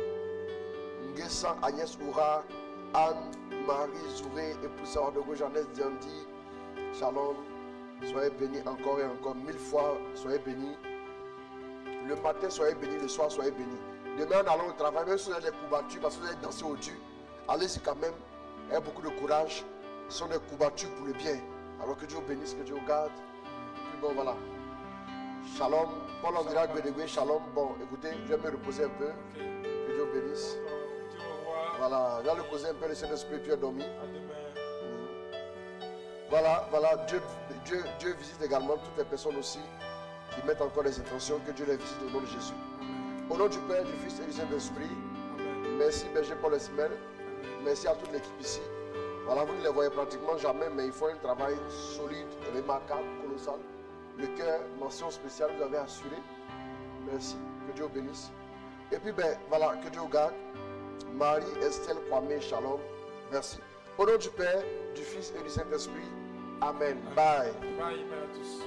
Nguessan Agnès Oura, Anne, Marie Zouré, épouse de Jeannette Diandi. Shalom, soyez bénis encore et encore, 1000 fois, soyez bénis. Le matin, soyez bénis, le soir, soyez bénis. Demain, nous allons au travail, même si vous avez des coups battus, parce que vous allez danser au Dieu, allez-y quand même, ayez beaucoup de courage. Ce sont des coups battus pour le bien. Alors que Dieu vous bénisse, que Dieu vous garde. Et puis bon, voilà. Shalom, Paul Andrea Gwedegwe, shalom. Bon, écoutez, je vais me reposer un peu. Que Dieu vous bénisse. Voilà, je vais le poser un peu, le Saint-Esprit, puis dormi. Voilà, voilà, Dieu visite également toutes les personnes aussi qui mettent encore des intentions, que Dieu les visite au nom de Jésus. Au nom du Père, du Fils et du Saint-Esprit, merci Berger Paul Esmel, merci à toute l'équipe ici. Voilà, vous ne les voyez pratiquement jamais, mais ils font un travail solide, remarquable, colossal. Le cœur, mention spéciale, vous avez assuré. Merci, que Dieu vous bénisse. Et puis, ben voilà, que Dieu vous garde. Marie Estelle Kwame, shalom, merci. Au nom du Père, du Fils et du Saint-Esprit, amen. Bye. Bye, bye à tous.